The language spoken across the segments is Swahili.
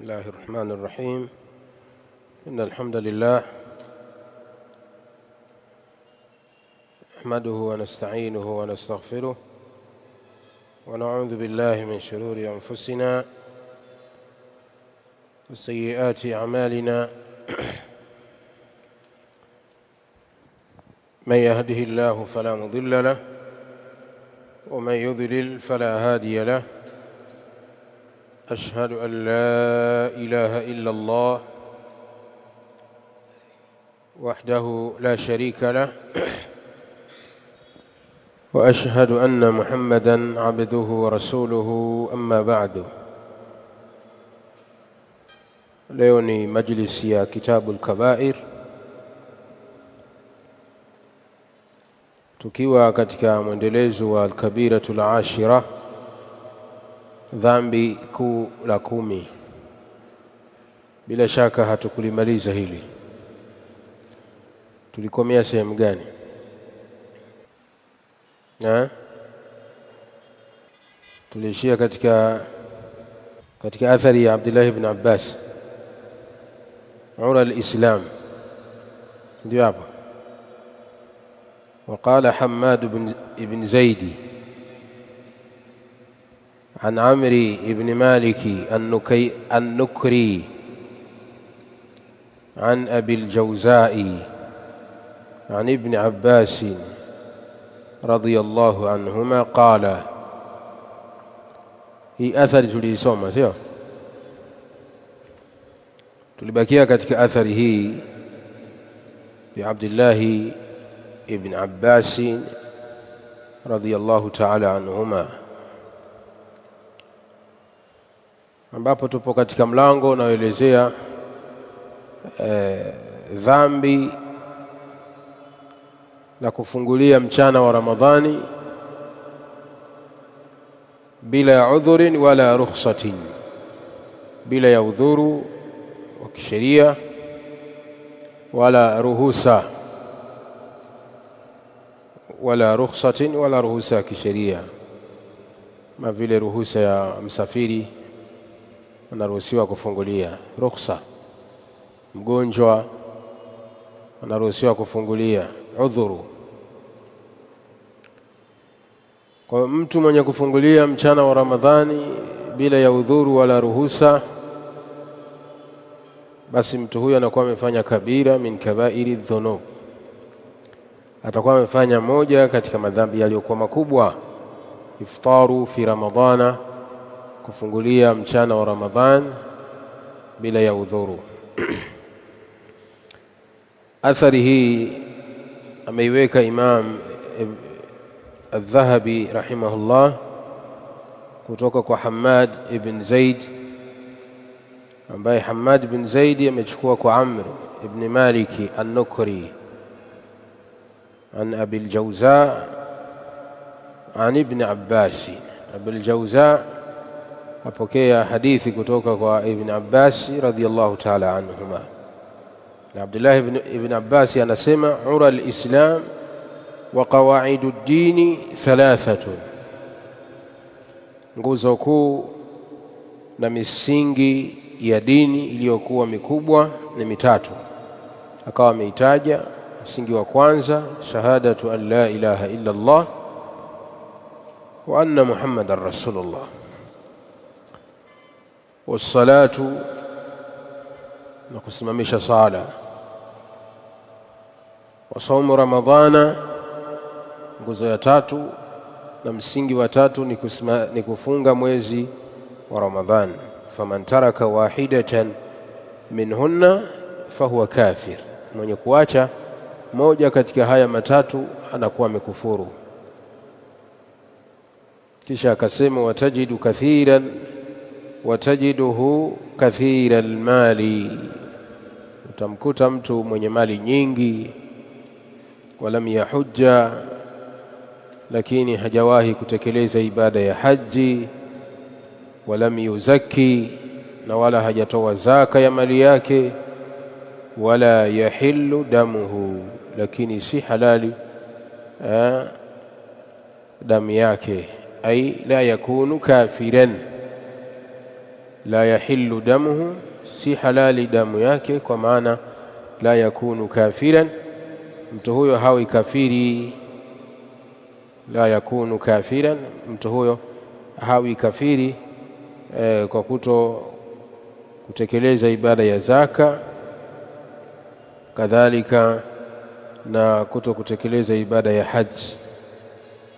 بسم الله الرحمن الرحيم. إن الحمد لله نحمده ونستعينه ونستغفره ونعوذ بالله من شرور أنفسنا وسيئات أعمالنا. من يهده الله فلا مضل له ومن يضلل فلا هادي له. أشهد أن لا إله إلا الله وحده لا شريك له وأشهد أن محمدًا عبده ورسوله. أما بعد. leo ni majlisi ya kitabu al-kabair, tukiwa katika mwendelezo wa al-kabiratul ashira, dhambi kuu la 10. Bila shaka hatukulimaliza hili. Tulikomea sehemu gani? Tulishia katika athari ya Abdullah ibn Abbas, ura al-Islam. Ndio hapo. وقال حماد بن زيد عن عمرو بن مالك النكري عن أبي الجوزاء عن ابن عباس رضي الله عنهما قال. هي أثر tulisoma, sio? Tulibakia katika athari hii bi Abdullah ibn Abbas radiyallahu ta'ala anhuma, ambapo tupo katika mlango unaoelezea dhambi la kufungulia mchana wa Ramadhani bila ya udhurin wala rukhsatin, bila ya udhuru wa kisheria wala ruhusa, wala rukhsatin wala ruhusa ya kisheria, kama vile ruhusa ya msafiri anaruhusiwa kufungulia, rukhsa mgonjwa anaruhusiwa kufungulia, udhuru. Kwa mtu mwenye kufungulia mchana wa Ramadhani bila ya udhuru wala ruhusa, basi mtu huyo anakuwa amefanya kabira min kabairi dhunub, atakuwa amefanya moja katika madhambi yaliyokuwa makubwa. Iftaru fi Ramadhana, kufungulia mchana wa Ramadhan bila ya udhuru. Athari hii ameiweka Imam al-Dhahabi rahimahullah kutoka kwa Hammad ibn Zaid, ambaye Hammad ibn Zaid amechukua kwa Amr ibn Malik an-Nukri an Abi al-Jawza an Ibn Abbas. Abi al-Jawza apokea hadithi kutoka kwa Ibn Abbas radhiyallahu ta'ala anhuma. Na Abdullah ibn Abbas anasema ura al-Islam wa qawaidu ad-din thalathatun, nguzo kuu na misingi ya dini iliyokuwa mikubwa ni mitatu. Akawa ameitaja msingi wa kwanza, shahadatu an la ilaha illa Allah wa anna Muhammadar Rasulullah, wassalatu, na kusimamisha sala, wa saumu Ramadhana, nguzo ya tatu na msingi wa tatu ni kufunga mwezi wa Ramadhan. Faman taraka wahidatan minhunna fahuwa kafir, mwenye kuacha moja katika haya matatu anakuwa amekufuru. Kisha akasema watajiduhu kathira almali, utamkuta mtu mwenye mali nyingi, walam yahujja, lakini hajawahi kutekeleza ibada ya haji, walam yuzaki, na wala hajatoa zaka ya mali yake, wala yahillu damuhu, lakini si halali damu yake, ay la yakunu kafiran, la yahillu damuhu, si halali damu yake, kwa maana la yakunu kafiran, mtu huyo hawi kafiri. La yakunu kafiran, mtu huyo hawi kafiri kwa kutekeleza ibada ya zaka, kadhalika na kutekeleza ibada ya haji.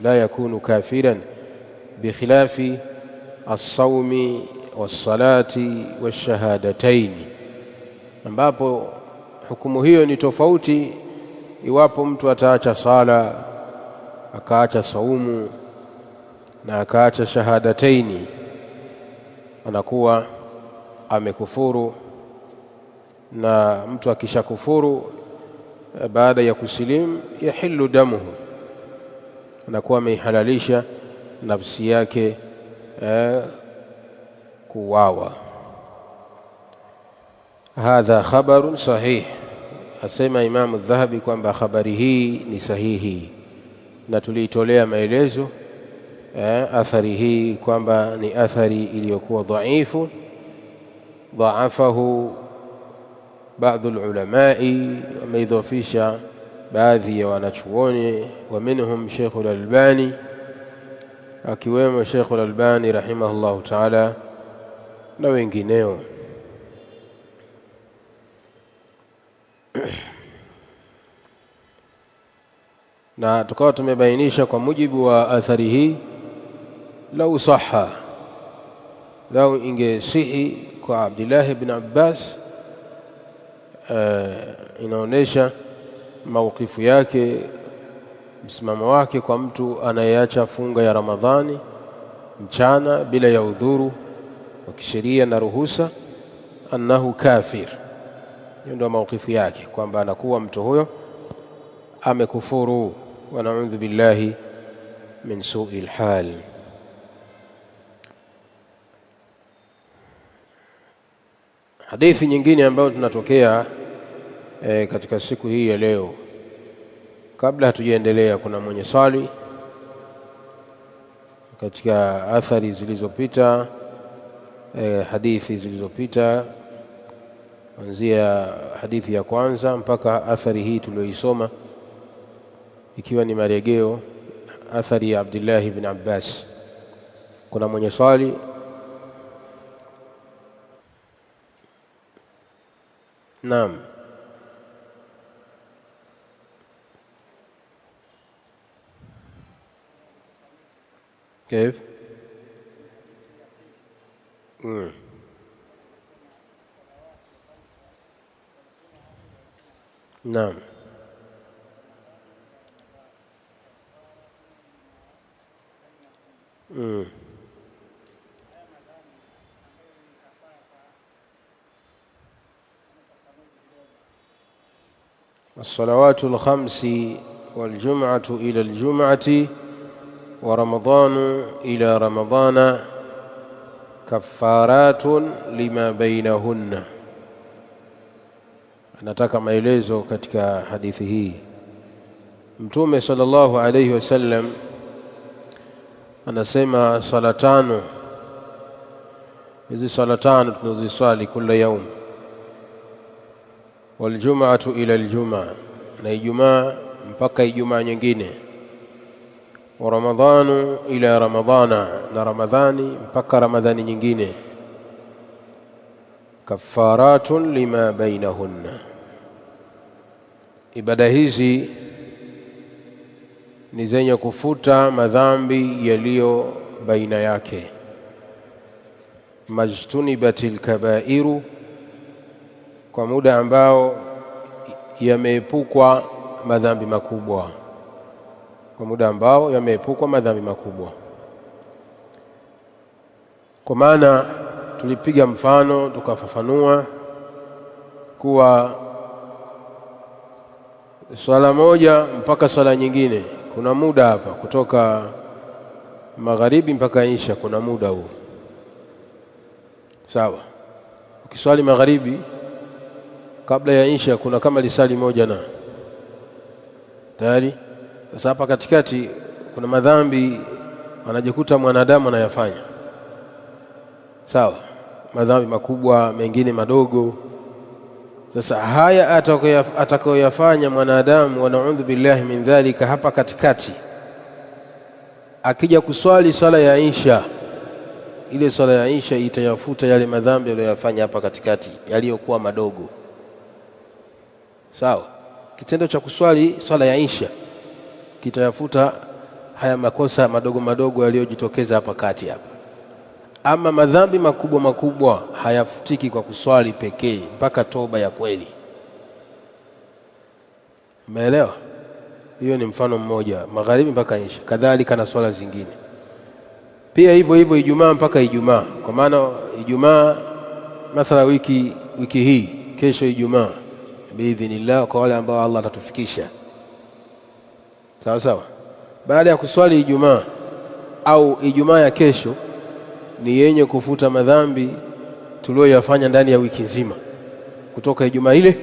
La yakunu kafiran bikhilafi as-sawmi was-salati wash-shahadatayn, ambapo hukumu hiyo ni tofauti iwapo mtu ataacha sala, akaacha saumu na akaacha shahadataini, anakuwa amekufuru. Na mtu akishakufuru baada ya kusilimu, yahillu damuhu, anakuwa amehalalisha nafsi yake kuwawa. Hadha khabarun sahih, asema Imam Adh-Dhahabi kwamba habari hii ni sahihi, na tuliitolea maelezo athari hii kwamba ni athari iliyokuwa dhaifu, dhaafahu baadhi ulamai, wameidhofisha baadhi ya wanachuoni, wa minhum Sheikh al-Albani, akiwemo Sheikh al-Albani rahimahullahu ta'ala na wengineo. Na tukawa tumebainisha kwa mujibu wa athari hii, lau sahha, lau ingesihi kwa Abdullah ibn Abbas, inaonesha maukifu yake, msimamo wake kwa mtu anayeacha funga ya Ramadhani mchana bila ya udhuru wa kisheria na ruhusa, annahu kafir. Hiyo ndio maukifu yake, kwamba anakuwa mtu huyo amekufuru, wa na'udhu billahi min su'il hal. Hadithi nyingine ambayo tunatokea katika siku hii ya leo, kabla hatujaendelea, kuna mwenye swali katika athari zilizopita, hadithi zilizopita, kuanzia hadithi ya kwanza mpaka athari hii tuliyoisoma, ikiwa ni marejeo athari ya Abdullah ibn Abbas. Kuna mwenye swali? Naam. كيف؟ نعم. الصلوات الخمس والجمعة إلى الجمعة ورمضان إلى رمضان كفارات لما بينهن. Anataka maelezo katika hadithi hii. Mtume sallallahu alayhi wasallam anasema sala tano, hizi sala tano tunaziswali kila yaum, wal jum'atu ila al jum'a, na Ijumaa mpaka Ijumaa nyingine, wa ramadhanu ila ramadhana, na Ramadhani mpaka Ramadhani nyingine, kafaratun lima bainahunna. Ibada hizi ni zenye kufuta madhambi yaliyo baina yake. Majtunibatil kabairu, kwa muda ambao yameepukwa madhambi makubwa, kwa muda ambao yameepukwa madhambi makubwa. Kwa maana tulipiga mfano tukafafanua kuwa swala moja mpaka swala nyingine kuna muda hapa, kutoka magharibi mpaka isha kuna muda huu, sawa? Ukiswali magharibi kabla ya isha kuna kama lisali moja na tayari. Sasa hapa katikati kuna madhambi anajikuta mwanadamu anayafanya, sawa? madhambi makubwa, mengine madogo. Sasa haya atakayoyafanya mwanadamu, wa na'udhu billahi min dhalika, hapa katikati akija kuswali sala ya Isha, ile sala ya Isha itayafuta yale madhambi aliyofanya hapa katikati yaliyokuwa madogo. Sawa? Kitendo cha kuswali sala ya Isha kitayafuta haya makosa madogo madogo yaliyojitokeza hapa kati hapa. Ama madhambi makubwa makubwa hayafutiki kwa kuswali pekee, mpaka toba ya kweli. Umeelewa? Hiyo ni mfano mmoja, magharibi mpaka Isha. Kadhalika na swala zingine pia hivyo hivyo, Ijumaa mpaka Ijumaa. Kwa maana Ijumaa mathala wiki hii, kesho Ijumaa biidhnillah, kwa wale ambao Allah atatufikisha. Sawa sawa. Baada ya kuswali Ijumaa au Ijumaa ya kesho ni yenye kufuta madhambi tuliyoyafanya ndani ya wiki nzima, kutoka Ijumaa ile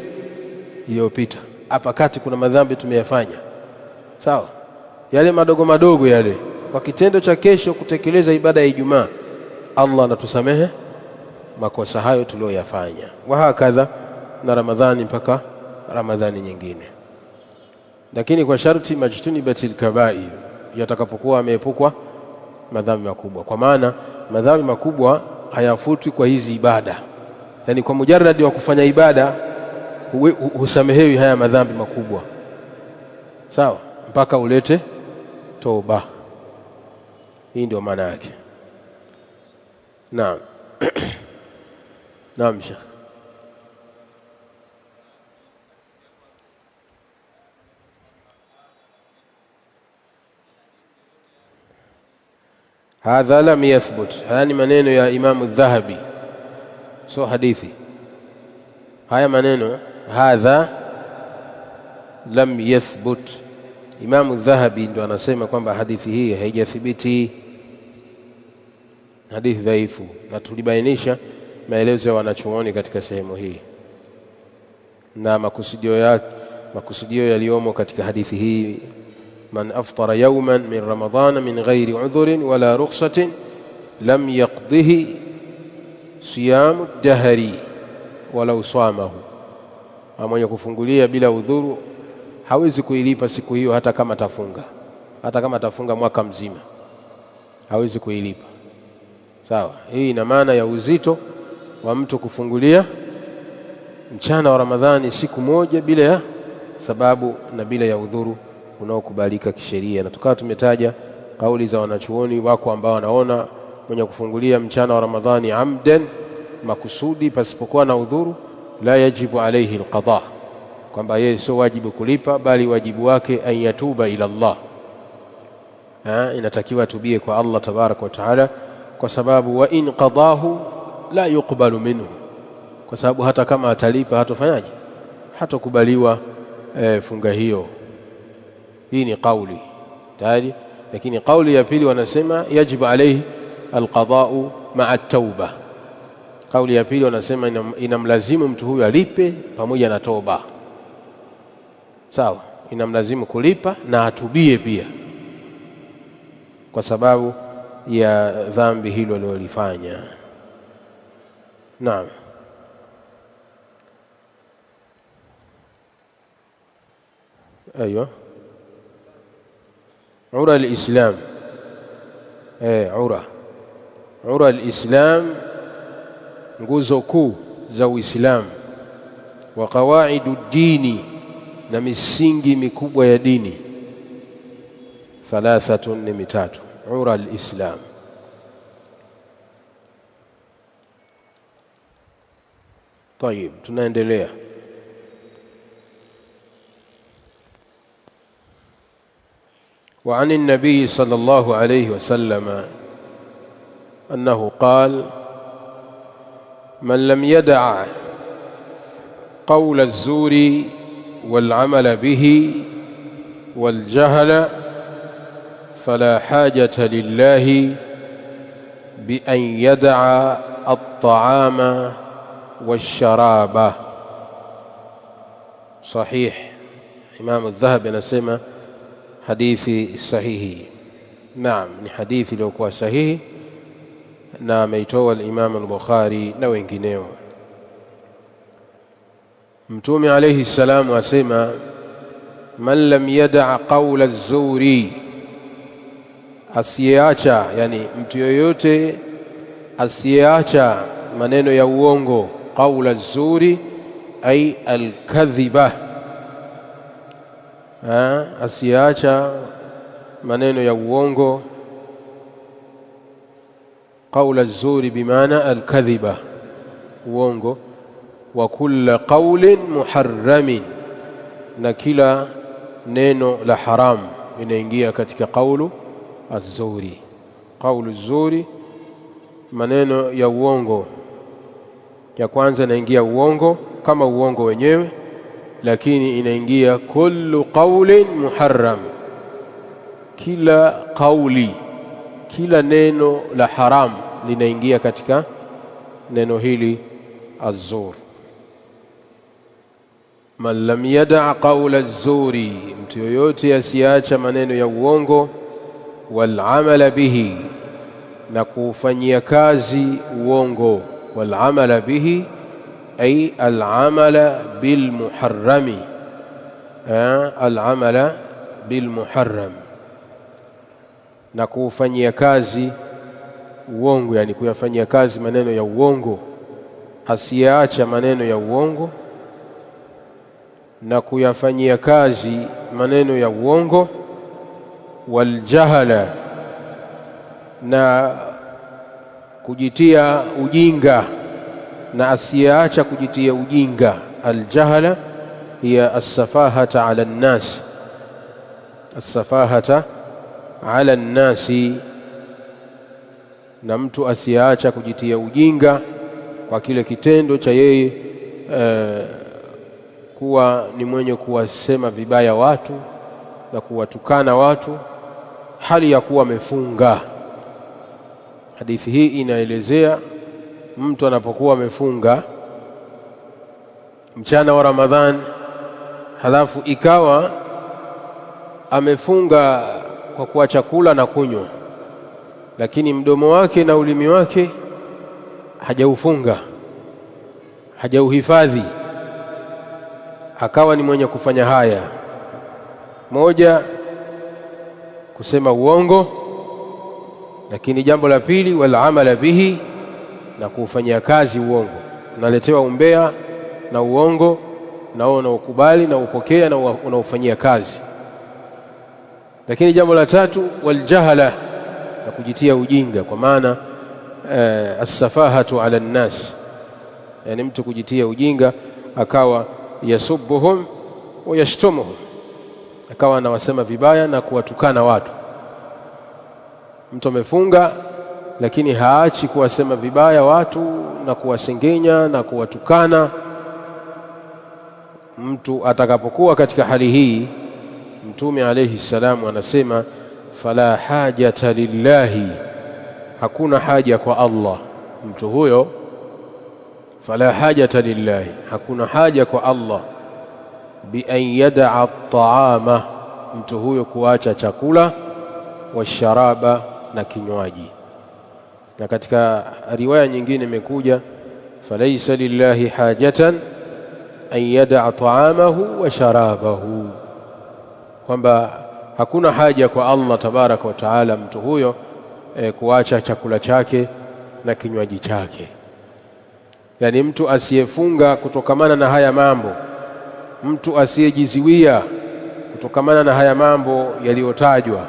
iliyopita. Hapa kati kuna madhambi tumeyafanya. Sawa? Yale madogo madogo yale, kwa kitendo cha kesho kutekeleza ibada ya Ijumaa, Allah anatusamehe makosa hayo tuliyoyafanya. Wa hakadha na Ramadhani mpaka Ramadhani nyingine. Lakini kwa sharti majtunibatil kaba'ir, yatakapokuwa ameepukwa madhambi makubwa. Kwa maana madhambi makubwa hayafutwi kwa hizi ibada. Yani kwa mujarradi wa kufanya ibada husamehewi haya madhambi makubwa. Sawa? Mpaka ulete toba. Hii ndio maana yake. Naam. Naam Sheikh. Hadha lam yathbut. Haya ni maneno ya Imam Adh-Dhahabi, so hadithi. Haya maneno hadha lam yathbut, Imam Adh-Dhahabi ndo anasema kwamba hadithi hii haijathibiti, hadithi dhaifu, na tulibainisha maelezo ya wanachuoni katika sehemu hii na makusudio yaliyomo katika hadithi hii. Man aftara yawman min ramadana min ghairi udhurin wala rukhsatin lam yaqdihi siyamu dahri wala swamahu, mwenye kufungulia bila udhuru hawezi kuilipa siku hiyo hata kama atafunga mwaka mzima, hawezi kuilipa. Sawa? Hii ina maana ya uzito wa mtu kufungulia mchana wa Ramadhani siku moja bila ya sababu na bila ya udhuru unaokubalika kisheria. Na tukawa tumetaja kauli za wanachuoni, wako ambao wanaona mwenye kufungulia mchana wa Ramadhani amdan, makusudi, pasipokuwa na udhuru, la yajibu alayhi alqada, kwamba yeye sio wajibu kulipa, bali wajibu wake an yatuba ila Allah. Inatakiwa tubie kwa Allah tabaraka wa taala, kwa sababu wa in qadahu la yuqbalu minhu, kwa sababu hata kama atalipa hatofanyaje, hatokubaliwa funga hiyo. Hii ni kauli tayari. Lakini kauli ya pili wanasema yajibu alayhi alqada'u ma'a at-tauba. Kauli ya pili wanasema inamlazimu mtu huyu alipe pamoja na toba. Sawa? Inamlazimu kulipa na atubie pia, kwa sababu ya dhambi hilo alilofanya. Naam. Aiyo. Ura al-Islam. Ura al-Islam, nguzo kuu za Uislamu, wa qawaidu dini, na misingi mikubwa ya dini, thalathatun, ni mitatu. Ura al-Islam. طيب, tunaendelea. وعن النبي صلى الله عليه وسلم أنه قال: من لم يدع قول الزور والعمل به والجهل فلا حاجة لله بأن يدع الطعام والشراب. صحيح. إمام الذهبي anasema hadithi sahihi. Naam, ni hadithi iliyokuwa sahihi, na ameitoa al-Imam al-Bukhari na wengineo. Mtume alayhi salamu asema man lam yada' qawla az-zuri, asiyeacha, yani mtu yoyote asiyeacha maneno ya uongo. Qawla az-zuri ay al-kadhiba, asiyeacha maneno ya uongo. Qawla az-zuri bimaana al-kadhiba, uongo. Wa kulla qawlin muharramin, na kila neno la haram inaingia katika qawlu az-zuri. Qawlu az-zuri, maneno ya uongo. Ya kwanza inaingia uongo kama uongo wenyewe, lakini inaingia kullu qawlin muharram, kila qawli, kila neno la haram linaingia katika neno hili az-zur. Man lam yada' qawla az-zuri, mtu yoyote asiacha maneno ya uongo. Wal amala bihi, na kufanyia kazi uongo. Wal amala bihi ay al amala bil muharrami, al amala bil muharram, na kufanyia kazi uongo, yani kuyafanyia kazi maneno ya uongo. Asiacha maneno ya uongo na kuyafanyia kazi maneno ya uongo. Wal jahala, na kujitia ujinga, na asiacha kujitia ujinga. Al jahala hiya as-safahata ala an-nas, as-safahata ala an-nasi, na mtu asiacha kujitia ujinga kwa kile kitendo cha yeye kuwa ni mwenye kuwasema vibaya watu na kuwatukana watu hali ya kuwa amefunga. Hadithi hii inaelezea mtu anapokuwa amefunga mchana wa Ramadhan, halafu ikawa amefunga kwa kuacha kula na kunywa, lakini mdomo wake na ulimi wake hajaufunga, hajauhifadhi. Akawa ni mwenye kufanya haya: moja, kusema uongo, lakini jambo la pili, wal amala bihi, na kufanyia kazi uongo. Unaletewa umbea na uongo, na unaukubali na upokea na unaufanyia kazi. Lakini jambo la tatu, wal jahala, na kujitia ujinga, kwa maana as-safahatu ala an-nas, yani mtu kujitia ujinga akawa yasubbuhum wa yashtumuhum, akawa anawasema vibaya na kuwatukana watu. Mtu amefunga lakini haachi kuwasema vibaya watu na kuwasengenya na kuwatukana. Mtu atakapokuwa katika hali hii, Mtume alayhi salamu anasema fala hajata lillahi, hakuna haja kwa Allah. Mtu huyo fala hajata lillahi, hakuna haja kwa Allah bi an yada'a at-ta'ama, mtu huyo kuacha chakula, wa sharaba, na kinywaji. Na katika riwaya nyingine imekuja falaysa lillahi hajatan an yada'a ta'amahu wa sharabahu, kwamba hakuna haja kwa Allah tabaraka wa taala mtu huyo kuacha chakula chake na kinywaji chake. Yani mtu asiyefunga kutokamana na haya mambo, mtu asiyejiziwia kutokamana na haya mambo yaliyotajwa,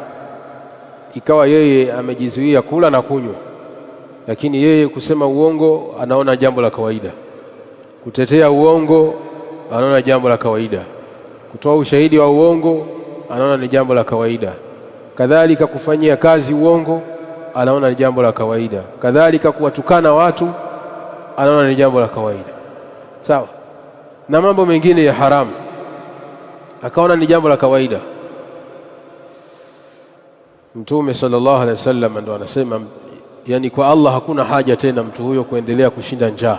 ikawa yeye amejizuia kula na kunywa, lakini yeye kusema uongo anaona jambo la kawaida, kutetea uongo anaona jambo la kawaida, kutoa ushahidi wa uongo anaona ni jambo la kawaida, kadhalika kufanyia kazi uongo anaona ni jambo la kawaida, kadhalika kuwatukana watu anaona ni jambo la kawaida, sawa, na mambo mengine ya haramu akaona ni jambo la kawaida. Mtume sallallahu alaihi wasallam ndo anasema, yani kwa Allah hakuna haja tena mtu huyo kuendelea kushinda njaa,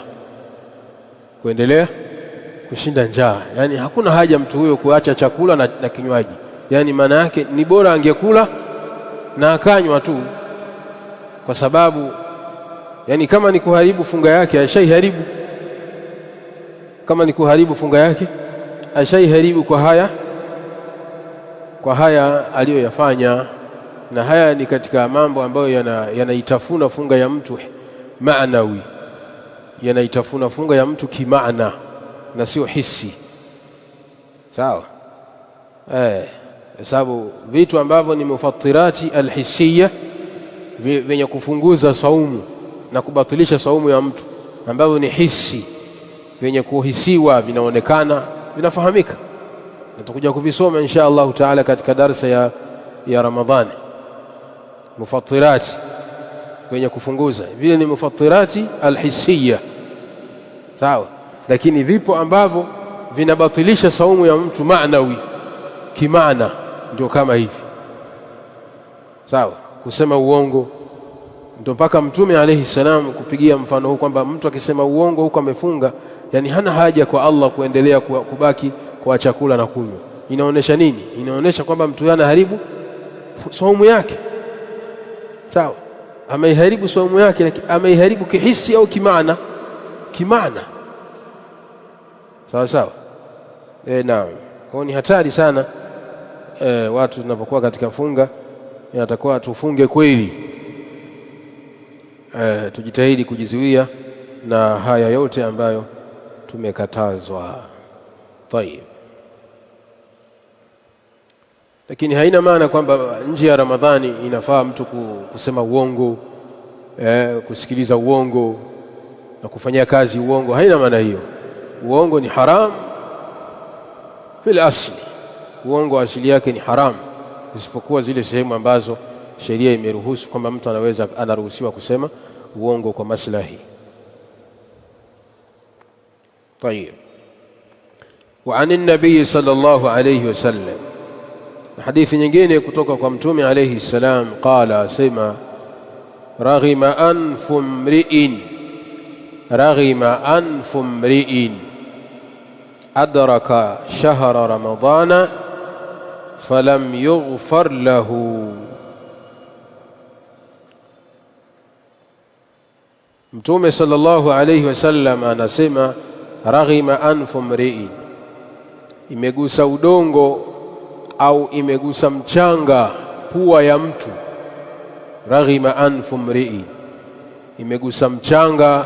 kuendelea kushinda njaa. Yani hakuna haja mtu huyo kuacha chakula na kinywaji. Yani maana yake ni bora angekula na akanywa tu, kwa sababu Yani kama ni kuharibu funga yake ashaiharibu, kama ni kuharibu funga yake ashaiharibu kwa haya aliyoyafanya. Na haya ni katika mambo ambayo yanaitafuna funga ya mtu maanawi, yanaitafuna funga ya mtu kimaana na sio hisi. Sawa? Sababu vitu ambavyo ni mufattirati alhissiyya vyenye kufunguza saumu na kubatilisha saumu ya mtu, ambavyo ni hisi, vyenye kuhisiwa, vinaonekana, vinafahamika, na tutakuja kuvisoma insha Allah taala katika darasa ya Ramadhani. Mufattirati vyenye kufunguza vile ni mufattirati alhissiyya. Sawa? Lakini vipo ambavyo vinabatilisha saumu ya mtu maanawi, kimaana, ndio kama hivi. Sawa? Kusema uongo, ndio mpaka Mtume alayhi salam kupigia mfano huu kwamba mtu akisema uongo huko amefunga, yani hana haja kwa Allah kuendelea kubaki kwa chakula na kunywa. Inaonesha nini? Inaonesha kwamba mtu yana haribu saumu yake. Sawa? Ameiharibu saumu yake, lakini ameiharibu kihisi au kimaana? Kimaana. Sawa sawa. Naam. Kwa ni hatari sana watu tunapokuwa katika funga, inatakiwa tufunge kweli. Tujitahidi kujizuia na haya yote ambayo tumekatazwa. Tayeb. Lakini haina maana kwamba nje ya Ramadhani inafaa mtu kusema uongo, kusikiliza uongo na kufanyia kazi uongo. Haina maana hiyo. Uongo ni haram fil asli. Uongo asili yake ni haram, isipokuwa zile sehemu ambazo sheria imeruhusu kwamba mtu anaruhusiwa kusema uongo kwa maslahi. طيب. وعن النبي صلى الله عليه وسلم، حديث nyingine kutoka kwa Mtume alayhi salam, qala, sema, raghima anfu mri'in adraka shahra ramadana falam yughfar lahu. Mtume sallallahu alayhi wasallam anasema raghima anfu mri'in, imegusa udongo au imegusa mchanga pua ya mtu. Raghima anfu mri'in, imegusa mchanga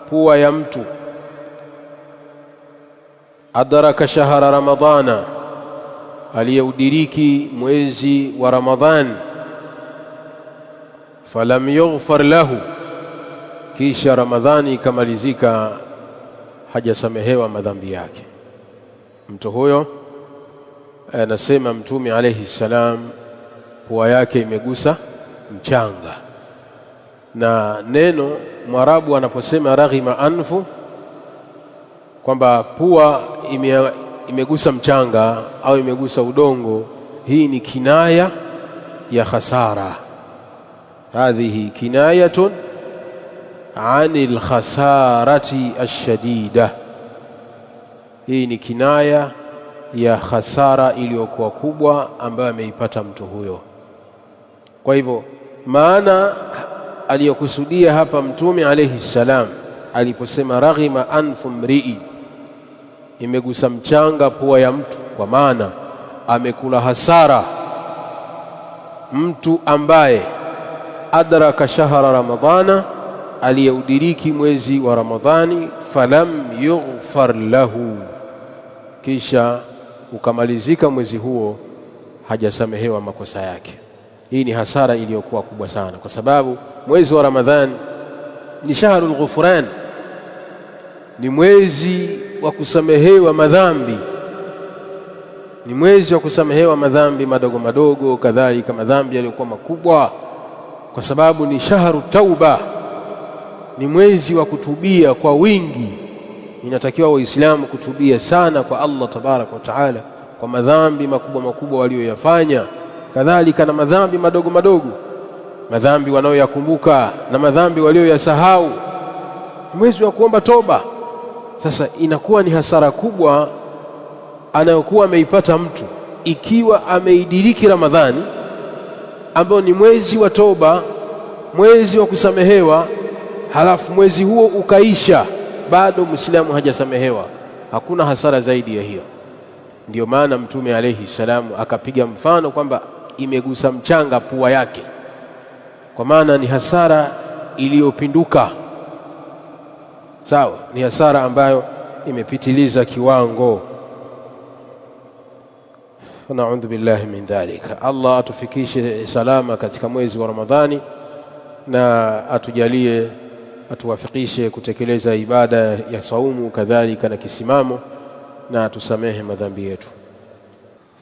pua ya mtu. Adraka shahra ramadana, aliyeudiriki mwezi wa Ramadhan. Falam yughfar lahu, kisha Ramadhani ikamalizika hajasamehewa madhambi yake. Mtu huyo, anasema Mtume alayhi salam, pua yake imegusa mchanga. Na neno Mwarabu anaposema raghima anfu, kwamba pua imegusa mchanga au imegusa udongo, hii ni kinaya ya khasara. Hadhihi kinayatun anil khasarati ashadida, hii ni kinaya ya khasara iliyokuwa kubwa ambayo ameipata mtu huyo. Kwa hivyo maana aliyokusudia hapa Mtume alayhi salam aliposema raghima anfu mri'in, imegusa mchanga pua ya mtu, kwa maana amekula hasara mtu ambaye adraka shahra ramadhana, aliyeudiriki mwezi wa Ramadhani. Falam yughfar lahu, kisha ukamalizika mwezi huo hajasamehewa makosa yake. Hii ni hasara iliyokuwa kubwa sana, kwa sababu mwezi wa Ramadhani ni shahrul ghufran, ni mwezi wa kusamehewa madhambi, ni mwezi wa kusamehewa madhambi madogo madogo, kadhalika madhambi yaliyokuwa makubwa, kwa sababu ni shahru tauba, ni mwezi wa kutubia kwa wingi. Inatakiwa Waislamu kutubia sana kwa Allah tabaraka wa taala kwa madhambi makubwa makubwa walioyafanya, kadhalika na madhambi madogo madogo, madhambi wanayoyakumbuka na madhambi walioyasahau. Mwezi wa kuomba toba. Sasa inakuwa ni hasara kubwa anayokuwa ameipata mtu ikiwa ameidiriki Ramadhani, ambao ni mwezi wa toba, mwezi wa kusamehewa, halafu mwezi huo ukaisha bado Muislamu hajasamehewa, hakuna hasara zaidi ya hiyo. Ndio maana Mtume alayhi salamu akapiga mfano kwamba imegusa mchanga pua yake, kwa maana ni hasara iliyopinduka. Sawa, ni hasara ambayo imepitiliza kiwango. Naudhu billahi min dhalika. Allah atufikishe salama katika mwezi wa Ramadhani na atujalie, atuwafikishe kutekeleza ibada ya saumu kadhalika na kisimamo, na atusamehe madhambi yetu.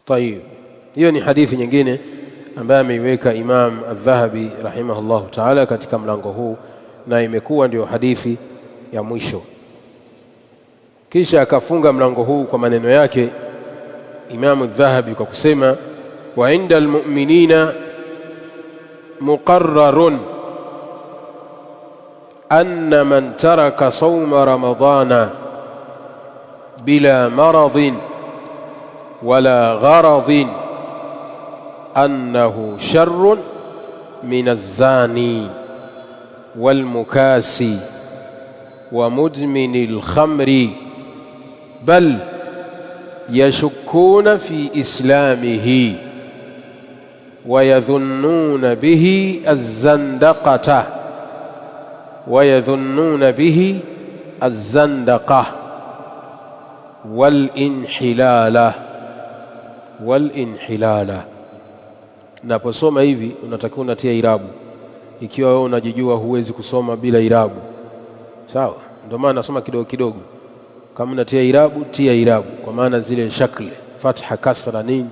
Tayib, hiyo ni hadithi nyingine ambayo ameiweka Imam Adh-Dhahabi rahimahullahu ta'ala katika mlango huu, na imekuwa ndio hadithi ya mwisho. Kisha akafunga mlango huu kwa maneno yake Imam Adh-Dhahabi kwa kusema, wa inda almu'minina muqarrarun anna man taraka sawma ramadana bila maradin wala gharadin annahu sharrun min az-zani wal mukasi wa mudmini al-khamri bal يشكون في إسلامه ويظنون به الزندقة والانحلال. Naposoma hivi unatakiwa unatia irabu, ikiwa wewe unajijua huwezi kusoma bila irabu. Sawa, ndio maana nasoma kidogo kidogo. Kama unatia irabu, tia irabu, kwa maana zile shakli fatha kasra nini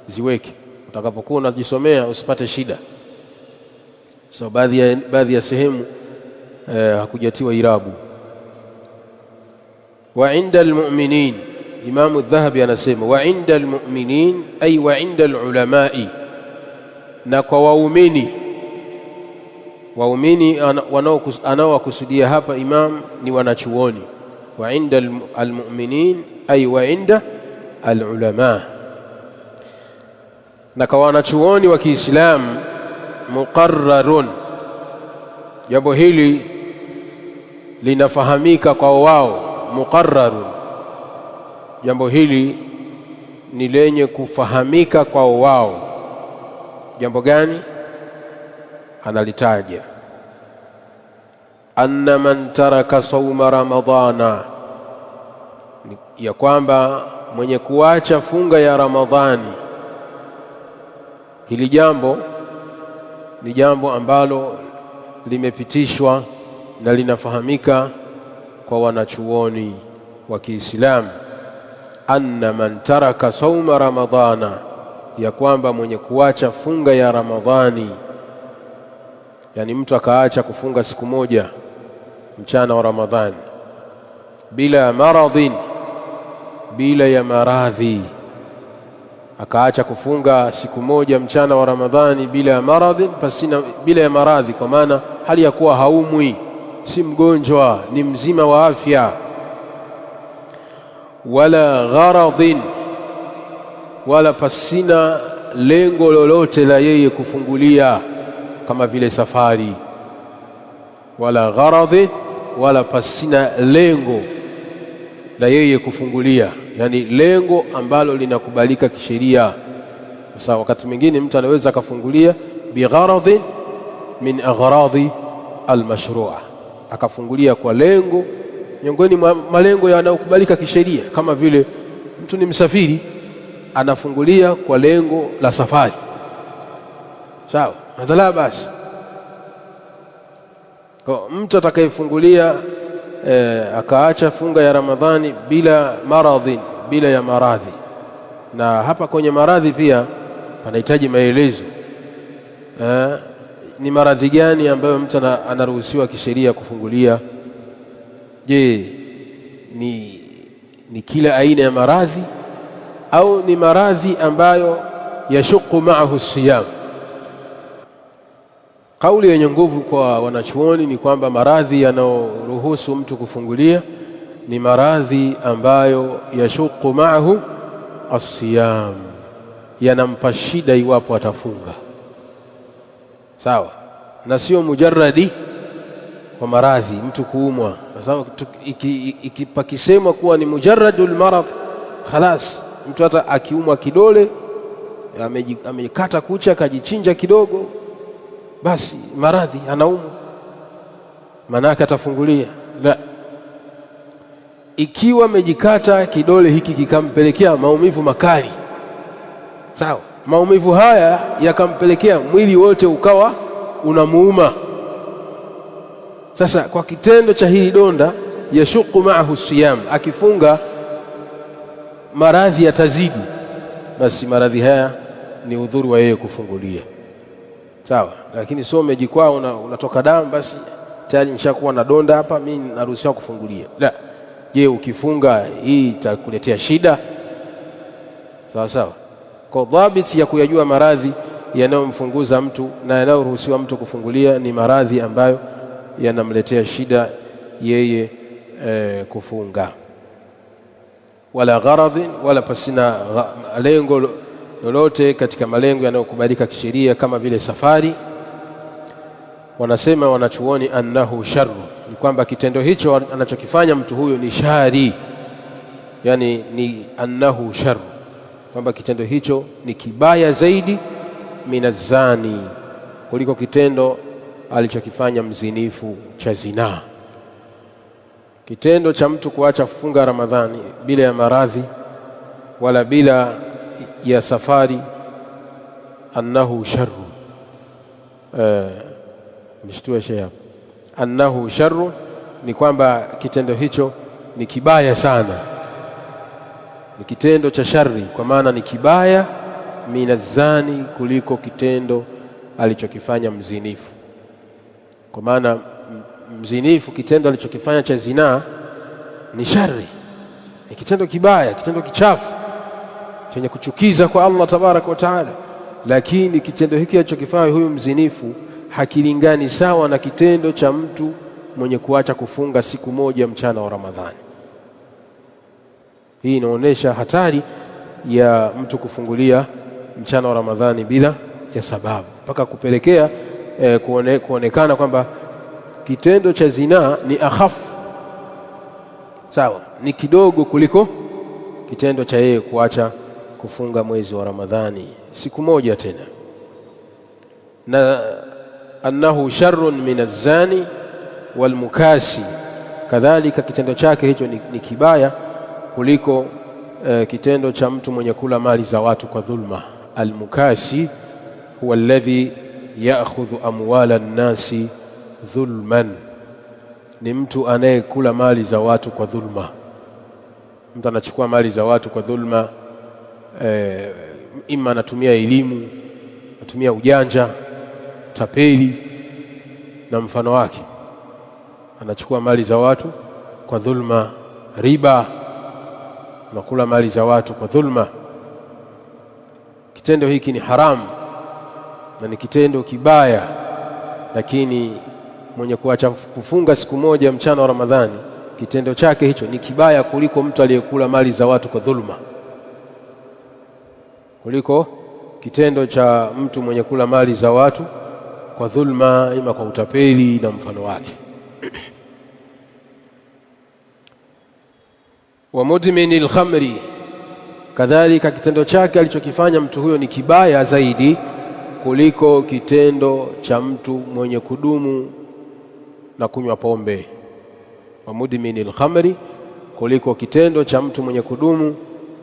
ziweke, utakapokuwa unajisomea usipate shida. So baadhi ya sehemu hakujatiwa irabu. Wa inda almu'minin, Imam Adh-Dhahabi anasema wa inda almu'minin ay wa inda alulamai, na kwa waumini anaokusudia hapa imam ni wanachuoni. Wa inda almu'minin ay wa inda alulama, na kwa wanachuoni wa Kiislamu muqarrarun, jambo hili linafahamika kwa wao. Muqarrarun, jambo hili ni lenye kufahamika kwa wao. Jambo gani? Analitaja, anna man taraka sawma ramadhana, ya kwamba mwenye kuacha funga ya Ramadhani. Hili jambo ni jambo ambalo limepitishwa na linafahamika kwa wanachuoni wa Kiislamu. Anna man taraka sawma ramadhana, ya kwamba mwenye kuacha funga ya Ramadhani, yani mtu akaacha kufunga siku moja mchana wa Ramadhani, bila maradhin, bila ya maradhi, akaacha kufunga siku moja mchana wa Ramadhani bila maradhi, pasina bila ya maradhi, kwa maana hali ya kuwa haumwi, si mgonjwa, ni mzima wa afya. Wala gharadhin, wala pasina lengo lolote la yeye kufungulia, kama vile safari. Wala gharadhin, wala pasina lengo la yeye kufungulia, yani lengo ambalo linakubalika kisheria. Sasa wakati mwingine mtu anaweza akafungulia bigharadhin min aghradi almashrua, akafungulia kwa lengo miongoni mwa malengo yanayokubalika kisheria, kama vile mtu ni msafiri anafungulia kwa lengo la safari. Sawa, hadhala basi. Kwa mtu atakayefungulia akaacha funga ya Ramadhani bila maradhi, bila ya maradhi, na hapa kwenye maradhi pia panahitaji maelezo. Ni maradhi gani ambayo mtu anaruhusiwa kisheria kufungulia? Je, ni kila aina ya maradhi, au ni maradhi ambayo yashuku ma'ahu siyam? Kauli yenye nguvu kwa wanachuoni ni kwamba maradhi yanayoruhusu mtu kufungulia ni maradhi ambayo yashuku ma'ahu as-siyam, yanampa shida iwapo atafunga. Sawa, na sio mujarradi kwa maradhi mtu kuumwa. Kwa sababu ikipakisemwa kuwa ni mujarradul marad, khalas, mtu hata akiumwa kidole, amekata kucha, akajichinja kidogo, basi maradhi anaumwa, maana yake atafungulia. La, ikiwa amejikata kidole hiki kikampelekea maumivu makali, sawa, maumivu haya yakampelekea mwili wote ukawa unamuuma, sasa kwa kitendo cha hili donda, yashuku maahu siyam, akifunga maradhi yatazidi, basi maradhi haya ni udhuru wa yeye kufungulia, sawa. Lakini sio umejikwaa unatoka damu, basi tayari nishakuwa na donda hapa, mimi naruhusiwa kufungulia. La, je, ukifunga hii itakuletea shida? Sawa sawa. Kwa dhabiti ya kuyajua maradhi yanayomfunguza mtu na yanayoruhusiwa mtu kufungulia ni maradhi ambayo yanamletea shida yeye kufunga, wala gharadhi, wala pasina lengo lolote katika malengo yanayokubalika kisheria kama vile safari. Wanasema wanachuoni annahu sharru, ni kwamba kitendo hicho anachokifanya mtu huyo ni shari, yani ni annahu sharru, kwamba kitendo hicho ni kibaya zaidi minazani, kuliko kitendo alichokifanya mzinifu cha zinaa. Kitendo cha mtu kuacha kufunga Ramadhani bila ya maradhi wala bila ya safari, annahu sharru, mshtua shayab, annahu sharru, ni kwamba kitendo hicho ni kibaya sana, ni kitendo cha shari, kwa maana ni kibaya minazani, kuliko kitendo alichokifanya mzinifu. Kwa maana mzinifu, kitendo alichokifanya cha zinaa ni shari, ni kitendo kibaya, kitendo kichafu chenye kuchukiza kwa Allah tabaraka wa taala, lakini kitendo hiki alichokifanya huyu mzinifu hakilingani sawa na kitendo cha mtu mwenye kuacha kufunga siku moja mchana wa Ramadhani. Hii inaonyesha hatari ya mtu kufungulia mchana wa Ramadhani bila ya sababu, mpaka kupelekea kuonekana kwamba kitendo cha zinaa ni akhafu, sawa, ni kidogo kuliko kitendo cha yeye kuacha kufunga mwezi wa Ramadhani siku moja tena. Na annahu sharrun minaz-zani wal-mukasi, kadhalika kitendo chake hicho ni kibaya kuliko kitendo cha mtu mwenye kula mali za watu kwa dhulma. Al-mukasi huwa alladhi ya'khudhu amwala an-nasi dhulman, ni mtu anayekula mali za watu kwa dhulma. Mtu anachukua mali za watu kwa dhulma, ima anatumia elimu, anatumia ujanja, tapeli na mfano wake, anachukua mali za watu kwa dhulma, riba, nakula mali za watu kwa dhulma. Kitendo hiki ni haramu na ni kitendo kibaya, lakini mwenye kuacha kufunga siku moja mchana wa Ramadhani, kitendo chake hicho ni kibaya kuliko mtu aliyekula mali za watu kwa dhulma, kuliko kitendo cha mtu mwenye kula mali za watu kwa dhulma, ima kwa utapeli na mfano wake. Wa mudminil khamri, kadhalika kitendo chake alichokifanya mtu huyo ni kibaya zaidi kuliko kitendo cha mtu mwenye kudumu na kunywa pombe. Wa mudminil khamri, kuliko kitendo cha mtu mwenye kudumu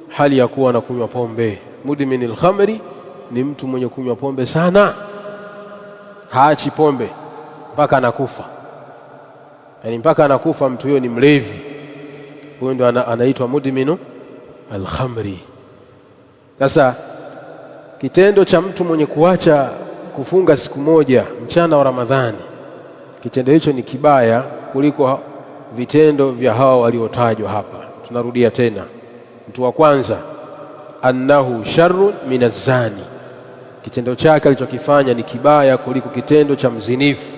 hali ya kuwa na kunywa pombe. Mudminil khamri ni mtu mwenye kunywa pombe sana, haachi pombe mpaka anakufa, yani mpaka anakufa mtu huyo ni mlevi. Huyo ndo anaitwa mudminu al-khamri. Sasa kitendo cha mtu mwenye kuacha kufunga siku moja mchana wa Ramadhani, kitendo hicho ni kibaya kuliko vitendo vya hawa waliotajwa hapa. Tunarudia tena, mtu wa kwanza annahu sharrun minaz-zani, kitendo chake alichokifanya ni kibaya kuliko kitendo cha mzinifu.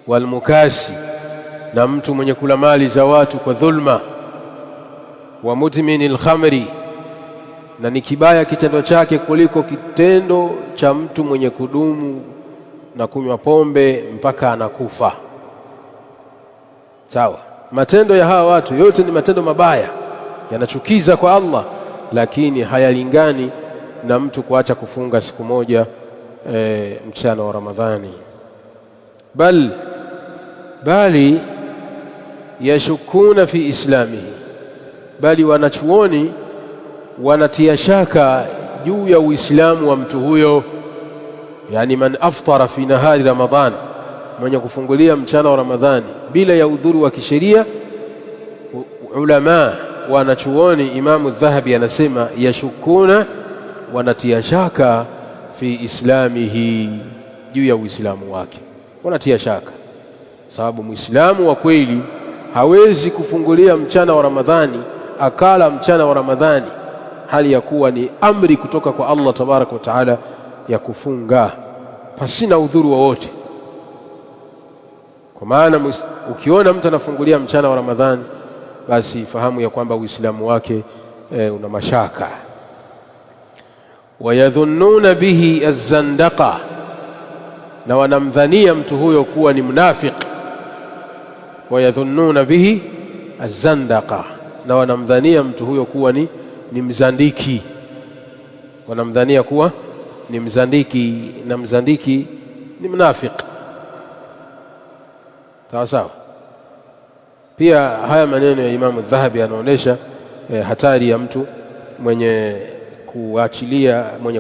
Walmukasi, na mtu mwenye kula mali za watu kwa dhulma. Wa mudminil khamri, na ni kibaya kitendo chake kuliko kitendo cha mtu mwenye kudumu na kunywa pombe mpaka anakufa. Sawa, matendo ya hawa watu yote ni matendo mabaya, yanachukiza kwa Allah, lakini hayalingani na mtu kuacha kufunga siku moja mchana wa Ramadhani. Bali yashukuna fi islamihi, bali wanachuoni wanatia shaka juu ya uislamu wa mtu huyo. Yani man aftara fi nahari Ramadhan, mwenye kufungulia mchana wa Ramadhani bila ya udhuru wa kisheria. Ulama wanachuoni, Imamu Dhahabi anasema yashukuna, wanatia shaka fi islamihi, juu ya uislamu wake wanatia shaka, sababu muislamu wa kweli hawezi kufungulia mchana wa Ramadhani akala mchana wa Ramadhani hali ya kuwa ni amri kutoka kwa Allah tabaraka wa taala ya kufunga pasina udhuru wowote. Kwa maana ukiona mtu anafungulia mchana wa Ramadhani, basi fahamu ya kwamba uislamu wake una mashaka. Wayadhunnuna bihi az-zandaqa, na wanamdhania mtu huyo kuwa ni mnafiki. Wayadhunnuna bihi az-zandaqa, na wanamdhania mtu huyo kuwa ni mzandiki. Wanamdhania kuwa ni mzandiki, na mzandiki ni mnafiki. Sawa sawa. Pia haya maneno ya Imamu Dhahabi yanaonyesha hatari ya mtu mwenye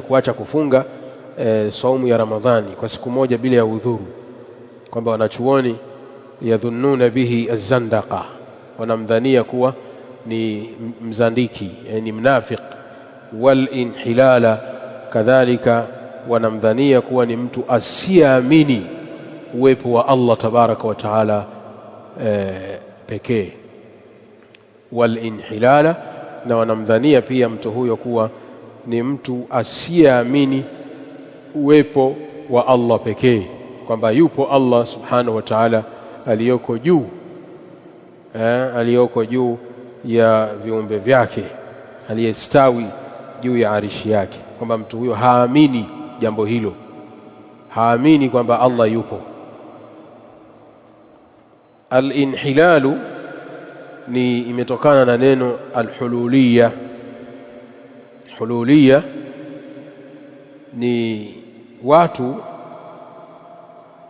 kuacha kufunga saumu ya Ramadhani kwa siku moja bila ya udhuru, kwamba wanachuoni yadhunnuna bihi az-zandaqa, wanamdhania kuwa ni mzandiki, yani mnafiki. Wal inhilala, kadhalika wanamdhania kuwa ni mtu asiamini uwepo wa Allah tabaraka wa taala pekee. Wal inhilala, na wanamdhania pia mtu huyo kuwa ni mtu asiamini uwepo wa Allah pekee, kwamba yupo Allah subhanahu wa ta'ala aliyoko juu ya viumbe vyake, aliyestawi juu ya arishi yake, kwamba mtu huyo haamini jambo hilo, haamini kwamba Allah yupo. Al-inhilalu ni imetokana na neno al-hululiyya. Hululiyya ni watu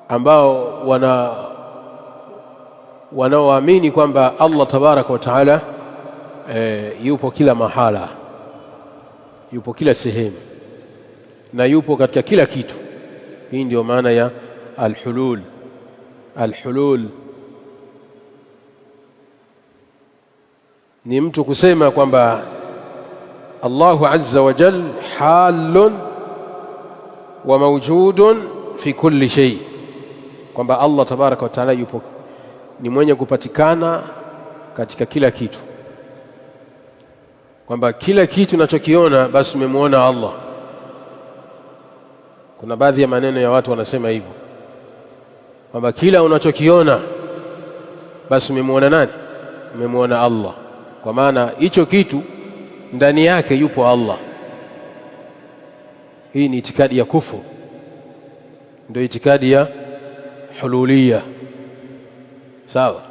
ambao wanaoamini kwamba Allah tabaraka wa taala yupo kila mahala, yupo kila sehemu, na yupo katika kila kitu. Hii ndio maana ya al-hulul. Al-hulul ni mtu kusema kwamba Allahu azza wa jalla halun wa mawjudun fi kulli shay, kwamba Allah tabaraka wa taala yupo, ni mwenye kupatikana katika kila kitu, kwamba kila kitu unachokiona basi umemwona Allah. Kuna baadhi ya maneno ya watu wanasema hivyo, kwamba kila unachokiona basi umemwona nani? Umemwona Allah, kwa maana hicho kitu ndani yake yupo Allah. Hii ni itikadi ya kufuru, ndio itikadi ya hululiyya. Sawa,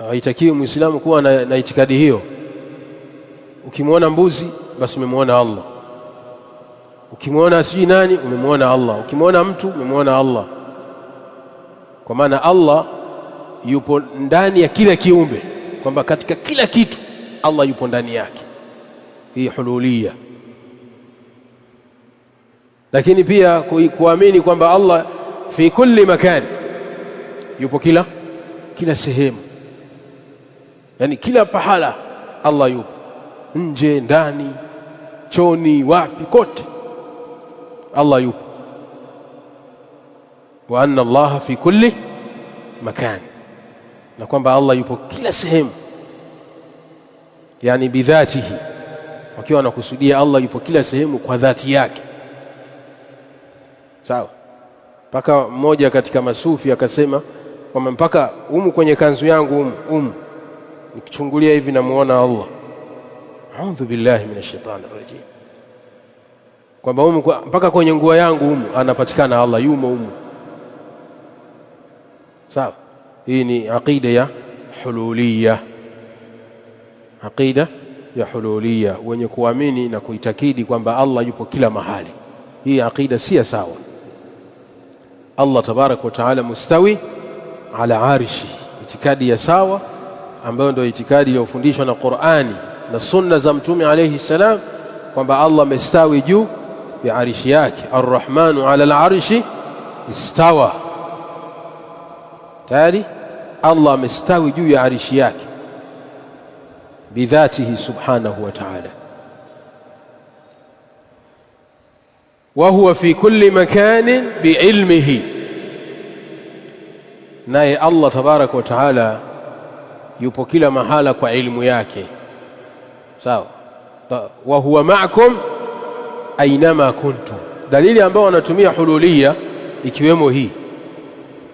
haitakiwi muislamu kuwa na itikadi hiyo. Ukimwona mbuzi basi umemwona Allah, ukimwona sijui nani umemwona Allah, ukimwona mtu umemwona Allah, kwa maana Allah yupo ndani ya kila kiumbe, kwamba katika kila kitu Allah yupo ndani yake. Hii hululiyya. Lakini pia kuamini kwamba Allah fi kulli makan, yupo kila sehemu, yani kila pahala Allah yupo, nje, ndani, choni, wapi, kote Allah yupo. Wa anna Allah fi kulli makan, na kwamba Allah yupo kila sehemu, yani bidhatihi, wakiwa wanakusudia Allah yupo kila sehemu kwa dhati yake. Sawa. Mpaka mmoja katika masufi akasema kwamba mpaka kwenye kanzu yangu nikichungulia hivi namuona Allah. A'udhu billahi minash shaitani rajim. Kwamba mpaka kwenye nguo yangu anapatikana Allah, yumo. sawa. Hii ni aqida ya hululiyya, aqida ya hululiyya, wenye kuamini na kuitakidi kwamba Allah yupo kila mahali. Hii aqida si sawa. Allah tabaraka wa taala mustawi ala arshi, itikadi ya sawa ambayo ndio itikadi iliyofundishwa na Qur'ani na sunna za Mtume alayhi salam, kwamba Allah amestawi juu ya arshi yake. Ar-Rahmanu ala al-arshi istawa, tayari Allah amestawi juu ya arshi yake bidhatihi subhanahu wa ta'ala. Wa huwa fi kulli makanin biilmihi, naye Allah tabaraka wa taala yupo kila mahala kwa ilmu yake, sawa. Wa huwa ma'akum aynama kuntum, dalili ambayo wanatumia hululiyya ikiwemo hii,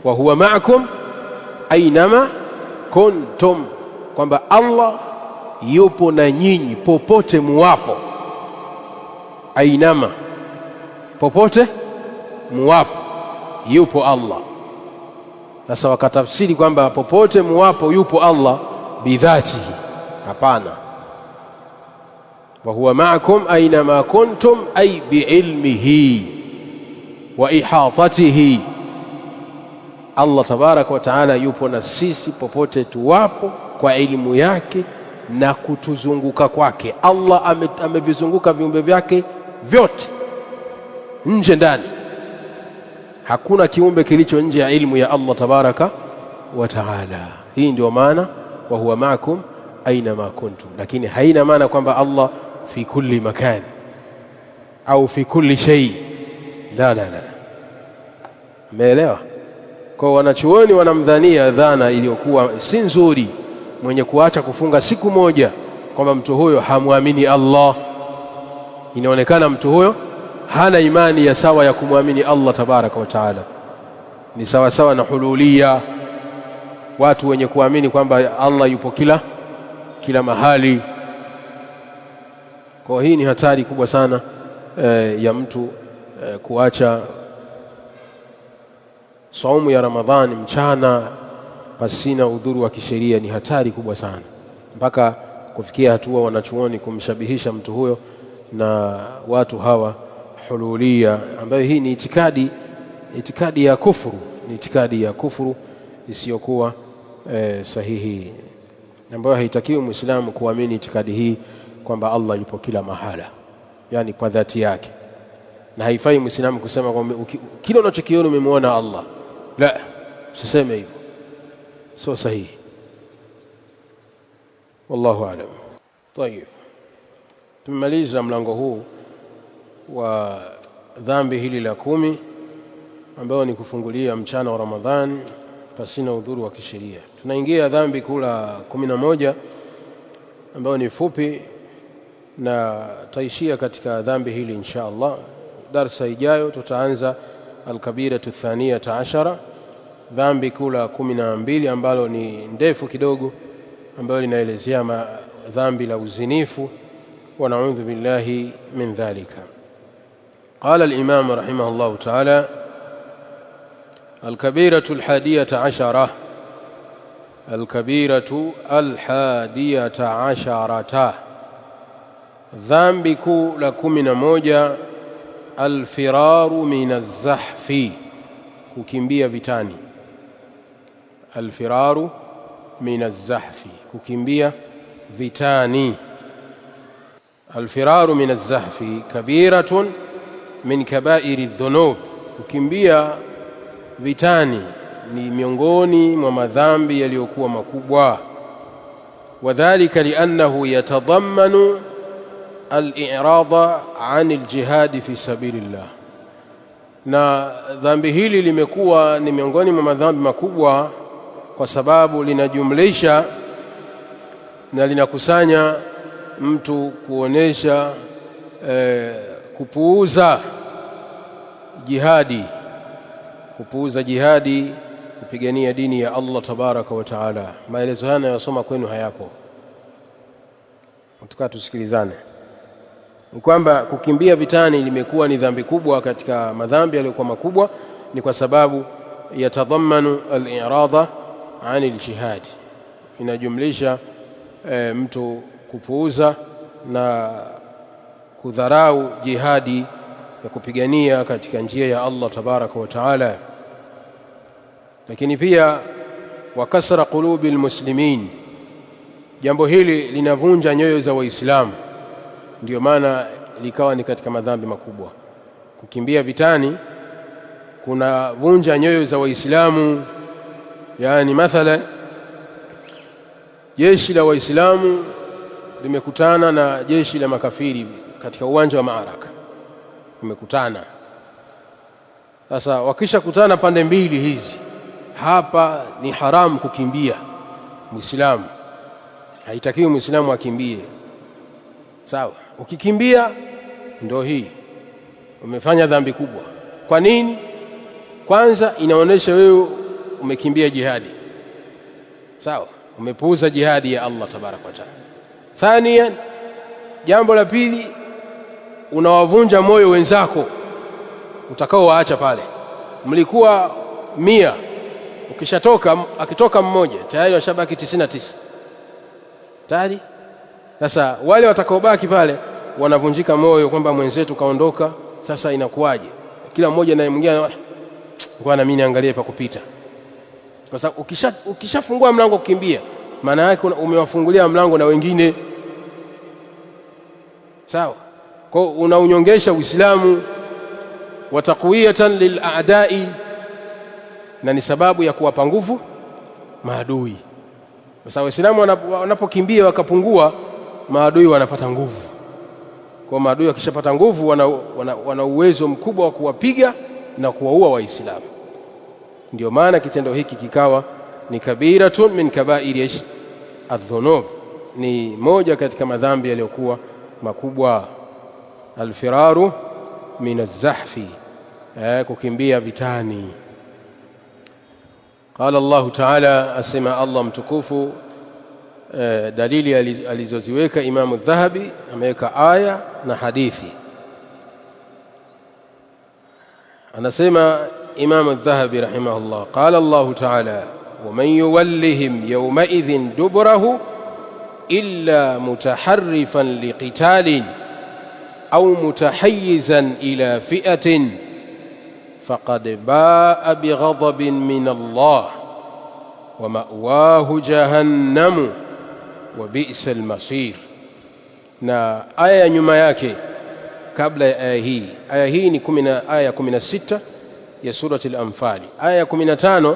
wa huwa ma'akum aynama kuntum, kwamba Allah yupo na nyinyi popote muwapo. Aynama, popote muwapo yupo Allah. Sasa wakatafsiri kwamba popote muwapo yupo Allah bidhatihi. Hapana, wa huwa ma'akum aynama kuntum ay biilmihi wa ihatatihi. Allah tabaraka wa taala yupo na sisi popote tuwapo kwa elimu yake na kutuzunguka kwake. Allah amevizunguka viumbe vyake vyote, nje ndani. Hakuna kiumbe kilicho nje ya ilmu ya Allah tabaraka wa taala. Hii ndio maana wa huwa ma'akum aynama kuntum, lakini haina maana kwamba Allah fi kulli makan au fi kulli shay. La la la, umeelewa? Kwa wanachuoni wanamdhania dhana iliyokuwa si nzuri mwenye kuacha kufunga siku moja kwamba mtu huyo hamwamini Allah. Inaonekana mtu huyo hana imani ya sawa ya kumwamini Allah tabaraka wa taala. Ni sawa sawa na hululiyya, watu wenye kuamini kwamba Allah yupo kila mahali. Kwa hii ni hatari kubwa sana ya mtu kuacha saumu ya Ramadhani mchana pasina udhuru wa kisheria. Ni hatari kubwa sana, mpaka kufikia hatua wanachuoni kumshabihisha mtu huyo na watu hawa hululiyya, ambayo hii ni itikadi ya kufuru, ni itikadi ya kufuru isiyokuwa sahihi, ambayo haitakiwi Muislamu kuamini itikadi hii kwamba Allah yupo kila mahala, yani kwa dhati yake. Na haifai Muislamu kusema kwamba kila unachokiona umemwona Allah. La, usiseme hivyo, sio sahihi. Wallahu a'lam. Tayeb, tumemaliza mlango huu wa dhambi hili la 10 ambao ni kufungulia mchana wa Ramadhani pasina udhuru wa kisheria. Tunaingia dhambi kula 11 ambao ni fupi, na taishia katika dhambi hili insha Allah. Darsa ijayo tutaanza al-kabiratu thaniyata ashara, dhambi kula 12 ambalo ni ndefu kidogo, ambalo linaelezea dhambi la uzinifu, wa na'udhu billahi min dhalika. قال الإمام رحمه الله تعالى: الكبيرة 11، الكبيرة 11، ذنب كل 11، الفرار من الزحف، kukimbia vitani. الفرار من الزحف، kukimbia vitani. الفرار من الزحف كبيرة min kabairi dhunub, kukimbia vitani ni miongoni mwa madhambi yaliyokuwa makubwa. Wadhālika li'annahu yatadammanu al-i'rada 'an al-jihad fi sabilillah, na dhambi hili limekuwa ni miongoni mwa madhambi makubwa kwa sababu linajumlisha na linakusanya mtu kuonesha kupuuza jihadi, kupigania dini ya Allah tabaraka wa taala. Maelezo haya yanayosoma kwenu hayapo, tukaa tusikilizane. Ni kwamba kukimbia vitani limekuwa ni dhambi kubwa katika madhambi yaliyokuwa makubwa, ni kwa sababu yatadhammanu al-i'rada 'an al-jihad, inajumlisha mtu kupuuza na kudharau jihadi ya kupigania katika njia ya Allah tabaraka wa taala. Lakini pia wakasra qulubi almuslimin, jambo hili linavunja nyoyo za Waislamu. Ndio maana likawa ni katika madhambi makubwa. Kukimbia vitani kunavunja nyoyo za Waislamu. Yani mathalan jeshi la Waislamu limekutana na jeshi la makafiri katika uwanja wa maaraka, limekutana. Sasa wakisha kutana pande mbili hizi, hapa ni haramu kukimbia Muislamu, haitakiwi Muislamu akimbie. Sawa, ukikimbia ndio hii umefanya dhambi kubwa. Kwa nini? Kwanza inaonesha wewe umekimbia jihadi. Sawa, umepuuza jihadi ya Allah tabaraka wa taala. Thaniyan, jambo la pili, unawavunja moyo wenzako utakao waacha pale. Mlikuwa 100, akitoka mmoja tayari washabaki 99 tayari. Sasa wale watakaobaki pale wanavunjika moyo kwamba mwenzetu kaondoka, sasa inakuwaje? Kila mmoja naye mwingine ngoja na mimi niangalie pa kupita. Kwa sababu ukishafungua mlango kukimbia, maana yake umewafungulia mlango na wengine. Sawa, kwa unaunyongesha Uislamu wa taqwiyatan lil'a'da'i, na ni sababu ya kuwapa nguvu maadui. Kwa sababu Waislamu wanapokimbia wakapungua, maadui wanapata nguvu. Kwa maadui wakishapata nguvu, wana uwezo mkubwa wa kuwapiga na kuwaua Waislamu. Ndio maana kitendo hiki kikawa ni kabiratun min kaba'iri adh-dhunub, ni moja katika madhambi yaliyokuwa makubwa. Alfiraru min az-zahfi, kukimbia vitani. Qala Allah ta'ala, asema Allah mtukufu, dalili alizoziweka Imam Adh-Dhahabi, ameweka aya na hadithi. Anasema Imam Adh-Dhahabi rahimahullah, qala Allah ta'ala, wa man yuwallihim yawma idhin duburahu illa mutaharrifan liqitalin au mutahayyizan ila fi'atin faqad ba'a bighadabin min Allah wa ma'wahu jahannam wa bi'sal masir. Na aya nyuma yake kabla ya aya hii ni aya 16 ya surati al-Anfal. Aya 15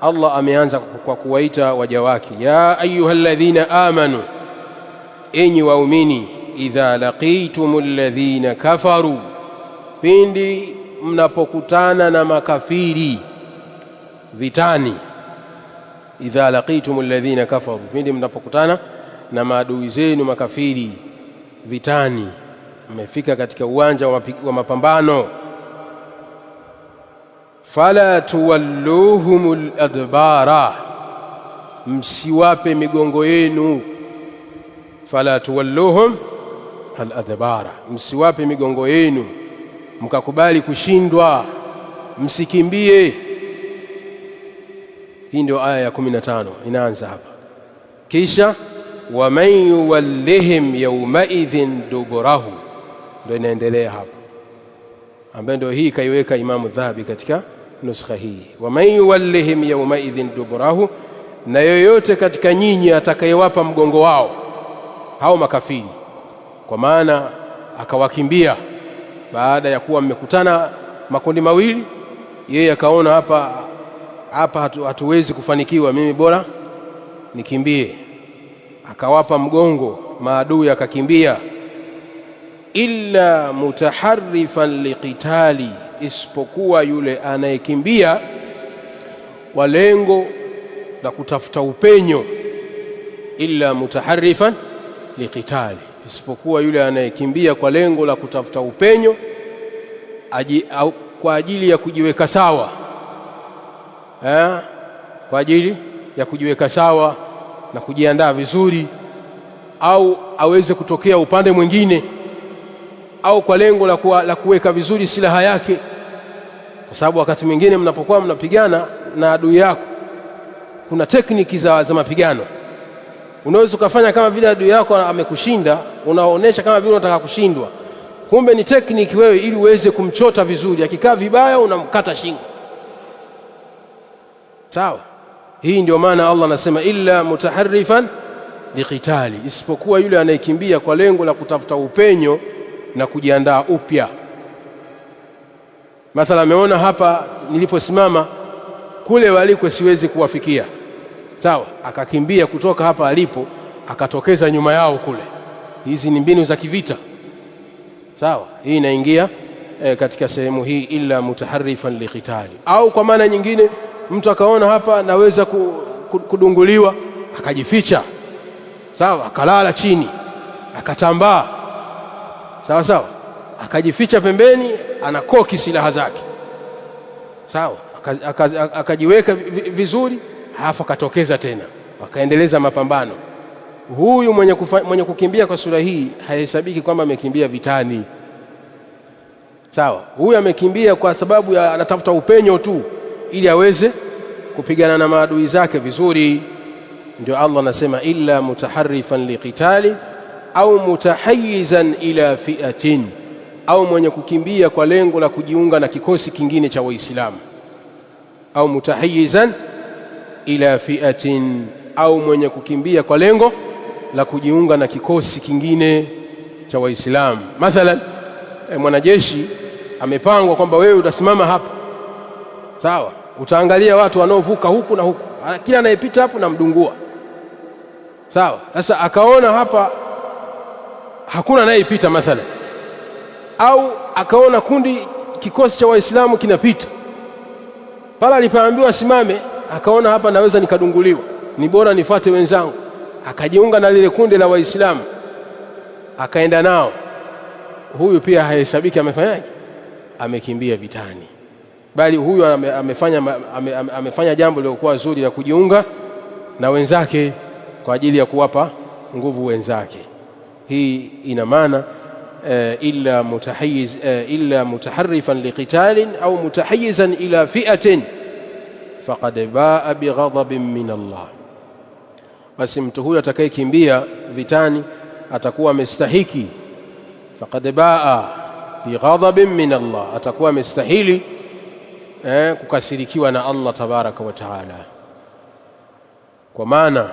Allah ameanza kwa kuwaita waja wake, ya ayyuhalladhina amanu, enyi waumini, idha laqitumul ladhina kafaru, pindi mnapokutana na makafiri vitani. Idha laqitumul ladhina kafaru, pindi mnapokutana na maadui zenu makafiri vitani, mmefika katika uwanja wa mapambano. Fala tuwalluhumul adbara, msiwape migongo yenu. Fala tuwalluhum al-adbara, msiwape migongo yenu mkakubali kushindwa, msikimbie. Hii ndio aya ya 15 inaanza hapa. Kisha wa man yuwallihim yawma idhin duburahu, ndio inaendelea hapa, ambayo ndio hii kaiweka Imam Adh-Dhahabi katika nuskha hii. Wa man yuwallihim yawma idhin duburahu, na yoyote katika nyinyi atakayewapa mgongo wao hao makafiri, kwa maana akawakimbia baada ya kuwa mmekutana makundi mawili, yeye akaona hapa hatuwezi kufanikiwa, mimi bora nikimbie, akawapa mgongo maadui, akakimbia. Illa mutaharrifan liqitali, isipokuwa yule anayekimbia kwa lengo la kutafuta upenyo. Illa mutaharrifan liqitali, isipokuwa yule anayekimbia kwa lengo la kutafuta upenyo, kwa ajili ya kujiweka sawa, kwa ajili ya kujiweka sawa na kujiandaa vizuri, au aweze kutokea upande mwingine, au kwa lengo la kuweka vizuri silaha yake. kwa sababu wakati mwingine mnapokuwa mnapigana na adui yako kuna tekniki za mapigano. Unaweza ukafanya kama vile adui yako amekushinda, unaonesha kama vile unataka kushindwa, kumbe ni tekniki wewe ili uweze kumchota vizuri. Akikaa vibaya unamkata shingo. Sawa? Hii ndio maana Allah anasema illa mutaharrifan liqitali, isipokuwa yule anayekimbia kwa lengo la kutafuta upenyo na kujiandaa upya. Mathala ameona hapa niliposimama kule waliko siwezi kuwafikia. Sawa? Akakimbia kutoka hapa alipo akatokeza nyuma yao kule. Hizi ni mbinu za kivita. Sawa? Hii inaingia katika sehemu hii illa mutaharrifan liqitali. Au kwa maana nyingine mtu akaona hapa naweza kudunguliwa akajificha. Sawa? Akalala chini akatambaa. Sawa sawa? Akajificha pembeni, anakoki silaha zake. Sawa? Akajiweka vizuri, halafu akatokeza tena, akaendeleza mapambano. Huyu mwenye kukimbia kwa sura hii hahesabiki kwamba amekimbia vitani. Sawa? Huyu amekimbia kwa sababu anatafuta upenyo tu ili aweze kupigana na maadui zake vizuri. Ndio Allah anasema illa mutaharrifan liqitali au mutahayyizan ila fi'atin, au mwenye kukimbia kwa lengo la kujiunga na kikosi kingine cha Waislamu. Au mutahayyizan ila fi'atin, au mwenye kukimbia kwa lengo la kujiunga na kikosi kingine cha Waislamu. Mathalan, mwanajeshi amepangwa kwamba wewe utasimama hapa. Sawa? Utaangalia watu wanaovuka huku na huku, kila anayepita hapo na mdungua. Sawa? Sasa akaona hapa hakuna anayepita mathalan, au akaona kikosi cha Waislamu kinapita. Pala alipoambiwa simame, akaona hapa naweza nikadunguliwa, ni bora nifuate wenzangu. Akajiunga na lile kundi la Waislamu, akaenda nao. Huyu pia hahesabiki amefanyaje? Amekimbia vitani. Bali huyu amefanya jambo lilokuwa zuri la kujiunga na wenzake kwa ajili ya kuwapa nguvu wenzake. Hii ina maana illa mutaharrifan liqitalin au mutahayyizan ila fi'atin faqad baa bighadabin min Allah. Basi mtu huyu atakayekimbia vitani atakuwa amestahiki, faqad baa bighadabin min Allah, atakuwa amestahili kukasirikiwa na Allah tabaraka wa taala. Kwa maana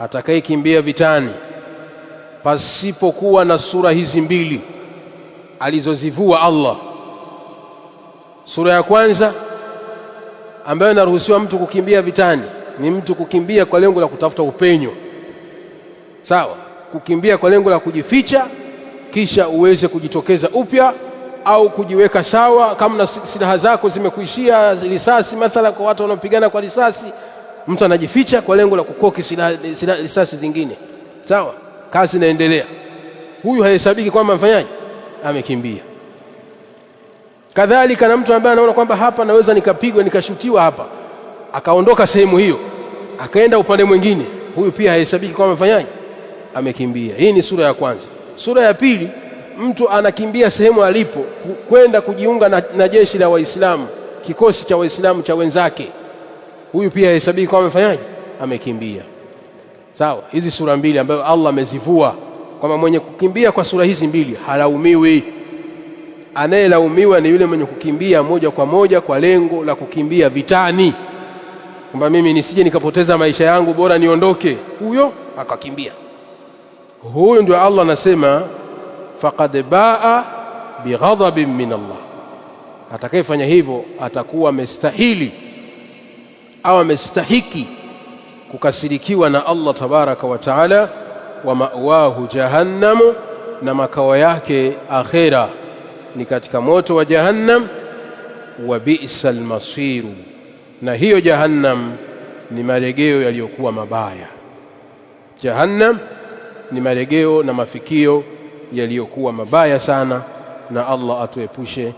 atakayekimbia vitani pasipokuwa na sura hizi mbili alizozivua Allah. Sura ya kwanza ambayo inaruhusiwa mtu kukimbia vitani ni mtu kukimbia kwa lengo la kutafuta upenyo. Sawa? Kukimbia kwa lengo la kujificha kisha uweze kujitokeza upya, au kujiweka sawa kama na silaha zako zimekuishia risasi. Mathala kwa watu wanaopigana kwa risasi, mtu anajificha kwa lengo la kukoki risasi zingine. Sawa? Kazi inaendelea. Huyu hahesabiki kwamba mfanyaji amekimbia. Kadhalika na mtu ambaye anaona kwamba hapa naweza nikapigwa nikashutiwa hapa, akaondoka sehemu hiyo akaenda upande mwingine, huyu pia hahesabiki kwamba mfanyaji amekimbia. Hii ni sura ya kwanza. Sura ya pili, mtu anakimbia sehemu alipo kwenda kujiunga na jeshi la Waislamu, kikosi cha Waislamu cha wenzake, huyu pia hahesabiki kwamba mfanyaji amekimbia. Sawa? Hizi sura mbili ambazo Allah amezivua, kwamba mwenye kukimbia kwa sura hizi mbili halaumiwi. Anayelaumiwa ni yule mwenye kukimbia moja kwa moja kwa lengo la kukimbia vitani, kwamba mimi nisije nikapoteza maisha yangu, bora niondoke. Huyo akakimbia. Huyo ndio Allah anasema faqad baa bighadabin min Allah. Atakayefanya hivyo atakuwa amestahili au amestahiki kukasirikiwa na Allah tabaraka wa taala. Wa ma'wahu jahannamu, na makao yake akhira ni katika moto wa jahannam. Wa bi'sal masiru, na hiyo jahannam ni marejeo yaliyokuwa mabaya. Jahannam ni marejeo na mafikio yaliyokuwa mabaya sana, na Allah atuepushe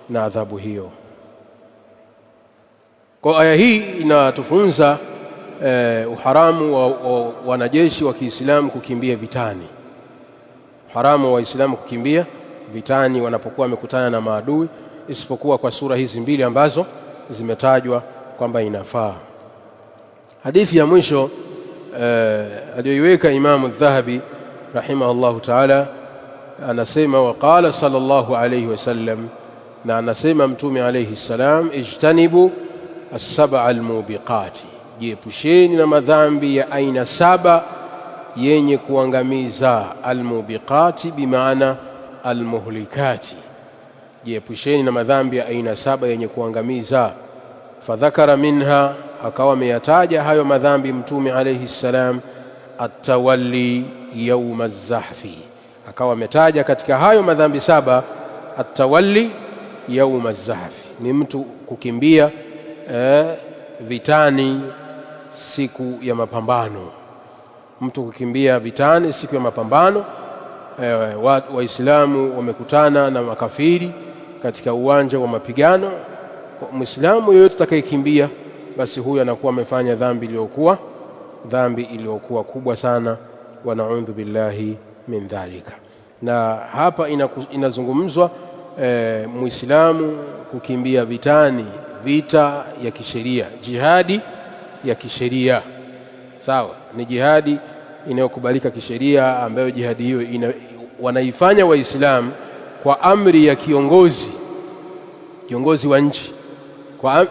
na adhabu hiyo. Kwa aya hii inatufunza uharamu wa wanajeshi wa Kiislamu kukimbia vitani. Haramu wa Waislamu kukimbia vitani wanapokuwa wamekutana na maadui, isipokuwa kwa sura hizi mbili ambazo zimetajwa kwamba inafaa. Hadithi ya mwisho aliyoiweka Imam Adh-Dhahabi rahimahullahu ta'ala, anasema waqala sallallahu alayhi wasallam, na anasema Mtume alayhi salam, ijtanibu as-sab'a al-mubiqati, jiepusheni na madhambi ya aina 7 yenye kuangamiza. Al-mubiqati bimaana al-muhlikati, jiepusheni na madhambi ya aina 7 yenye kuangamiza. Fadhakara minha, akawa ameyataja hayo madhambi Mtume alayhi salam, at-tawalli yawm az-zahfi, akawa ametaja katika hayo madhambi 7 at-tawalli yawm az-zahfi, ni mtu kukimbia vitani siku ya mapambano. Mtu kukimbia vitani siku ya mapambano. Waislamu wamekutana na makafiri katika uwanja wa mapigano. Muislamu yeyote atakayekimbia, basi huyo anakuwa amefanya dhambi iliyokuwa kubwa sana, wa na'udhu billahi min dhalika. Na hapa inazungumzwa Muislamu kukimbia vitani, vita ya kisheria, jihadi ya kisheria. Sawa, ni jihadi inayokubalika kisheria, ambayo jihadi hiyo wanaifanya Waislamu kwa amri ya kiongozi wa nchi,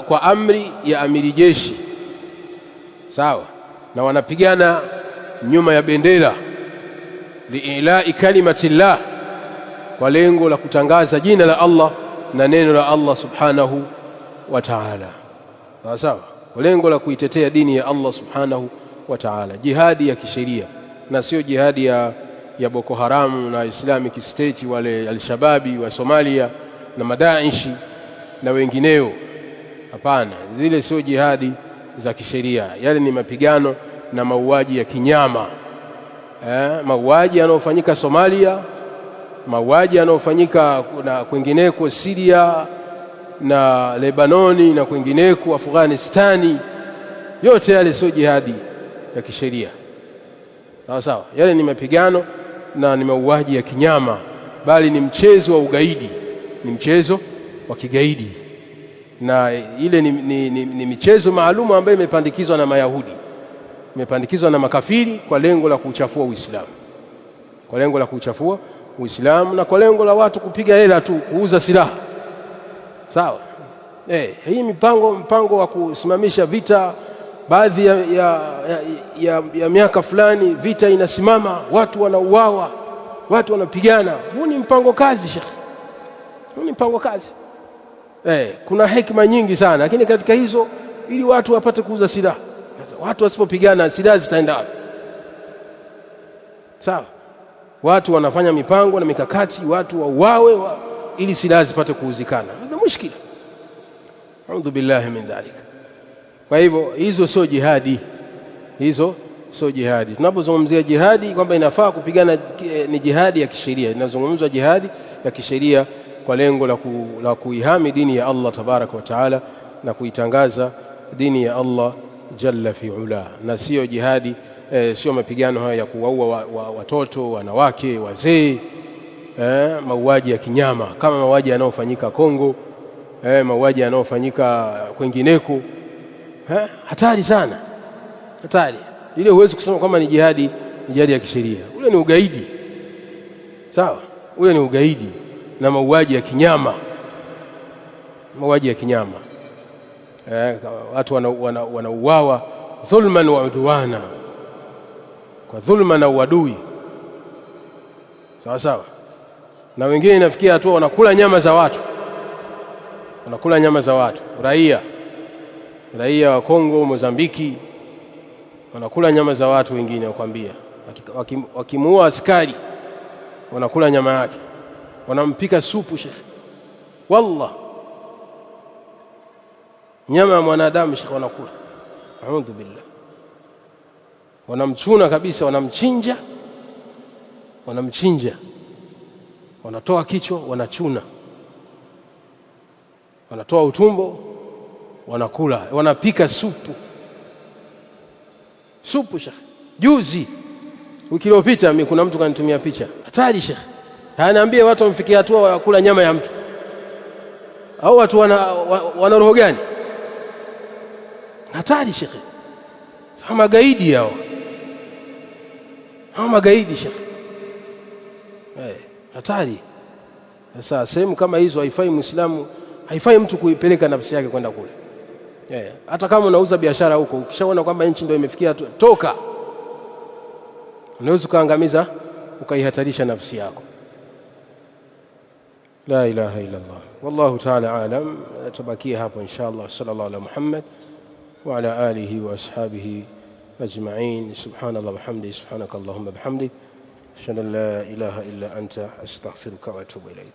kwa amri ya amiri jeshi. Sawa, na wanapigana nyuma ya bendera, liilai kalimatillah, kwa lengo la kutangaza jina la Allah na neno la Allah subhanahu wa ta'ala. Sawa, kwa lengo la kuitetea dini ya Allah subhanahu wa ta'ala, jihadi ya kisheria, na sio jihadi ya Boko Haram na Islamic State, wale al-shababi wa Somalia na madaishi na wengineo. Hapana, zile sio jihadi za kisheria, yale ni mapigano na mauaji ya kinyama. Mauaji yanayofanyika Somalia, mauaji yanayofanyika na kwingineko Syria na Lebanoni na kwingineko Afghanistani, yote yale sio jihadi ya kisheria. Sawa, yale ni mapigano na ni mauaji ya kinyama, bali ni mchezo wa ugaidi, ni mchezo wa kigaidi. Na ile ni michezo maalumu ambayo imepandikizwa na Mayahudi, imepandikizwa na makafiri kwa lengo la kuchafua Uislamu, kwa lengo la kuchafua Uislamu, na kwa lengo la watu kupiga hela tu, kuuza silaha. Sawa, hii mpango wa kusimamisha vita, baadhi ya miaka fulani vita inasimama, watu wanauawa, watu wanapigana. Huu ni mpango kazi, Sheikh, huu ni mpango kazi. Kuna hekima nyingi sana, lakini katika hizo, ili watu wapate kuuza silaha. Watu wasipopigana, silaha zitaenda wapi? Sawa, watu wanafanya mipango na mikakati, watu wauawe ili silaha zipate kuuzikana. Ndio mushkila. A'udhu billahi min dhalika. Kwa hivyo hizo sio jihadi, hizo sio jihadi. Tunapozungumzia jihadi kwamba inafaa kupigana, ni jihadi ya kisheria. Inazungumzwa jihadi ya kisheria kwa lengo la kuihami dini ya Allah tabaraka wa taala na kuitangaza dini ya Allah jalla fi ula, na sio jihadi, sio mapigano haya ya kuwaua watoto, wanawake, wazee, mauaji ya kinyama kama mauaji yanayofanyika Kongo, mauaji yanayofanyika kwingineko. Hatari sana, hatari. Ile huwezi kusema kwamba ni jihadi ya kisheria. Ule ni ugaidi. Sawa, ule ni ugaidi na mauaji ya kinyama, mauaji ya kinyama. Watu wanauawa dhulman wa udwana, kwa dhulma na uadui. Sawa sawa. Na wengine inafikia hatua wanakula nyama za watu, wanakula nyama za watu, raia wa Kongo, Mozambiki, wanakula nyama za watu. Wengine wakwambia wakimuua askari wanakula nyama yake, wanampika supu, Sheikh. Wallah, nyama ya mwanadamu, Sheikh, wanakula. A'udhu billah. Wanamchuna kabisa, wanamchinja, wanatoa kichwa, wanachuna, wanatoa utumbo, wanakula, wanapika supu, Sheikh. Juzi, wiki iliyopita, mimi kuna mtu kanitumia picha hatari, Sheikh. Anaambia watu wamfikia hatua wa kula nyama ya mtu. au watu wana roho gani? Hatari shekhi, kama gaidi hao, kama gaidi shekhi, hatari. Sasa sehemu kama hizo haifai Muislamu, haifai mtu kuipeleka nafsi yake kwenda kule. Hata kama unauza biashara huko, ukishaona kwamba nchi ndio imefikia, toka. Unaweza kuangamiza, ukaihatarisha nafsi yako. La ilaha illa Allah. Wallahu ta'ala alam. Tabakia hapo inshallah. Sallallahu ala Muhammad wa ala alihi wa ashabihi ajma'in. Subhanallah wa bihamdihi, subhanakallahumma bihamdik, ashhadu an la ilaha illa anta, astaghfiruka wa atubu ilayk.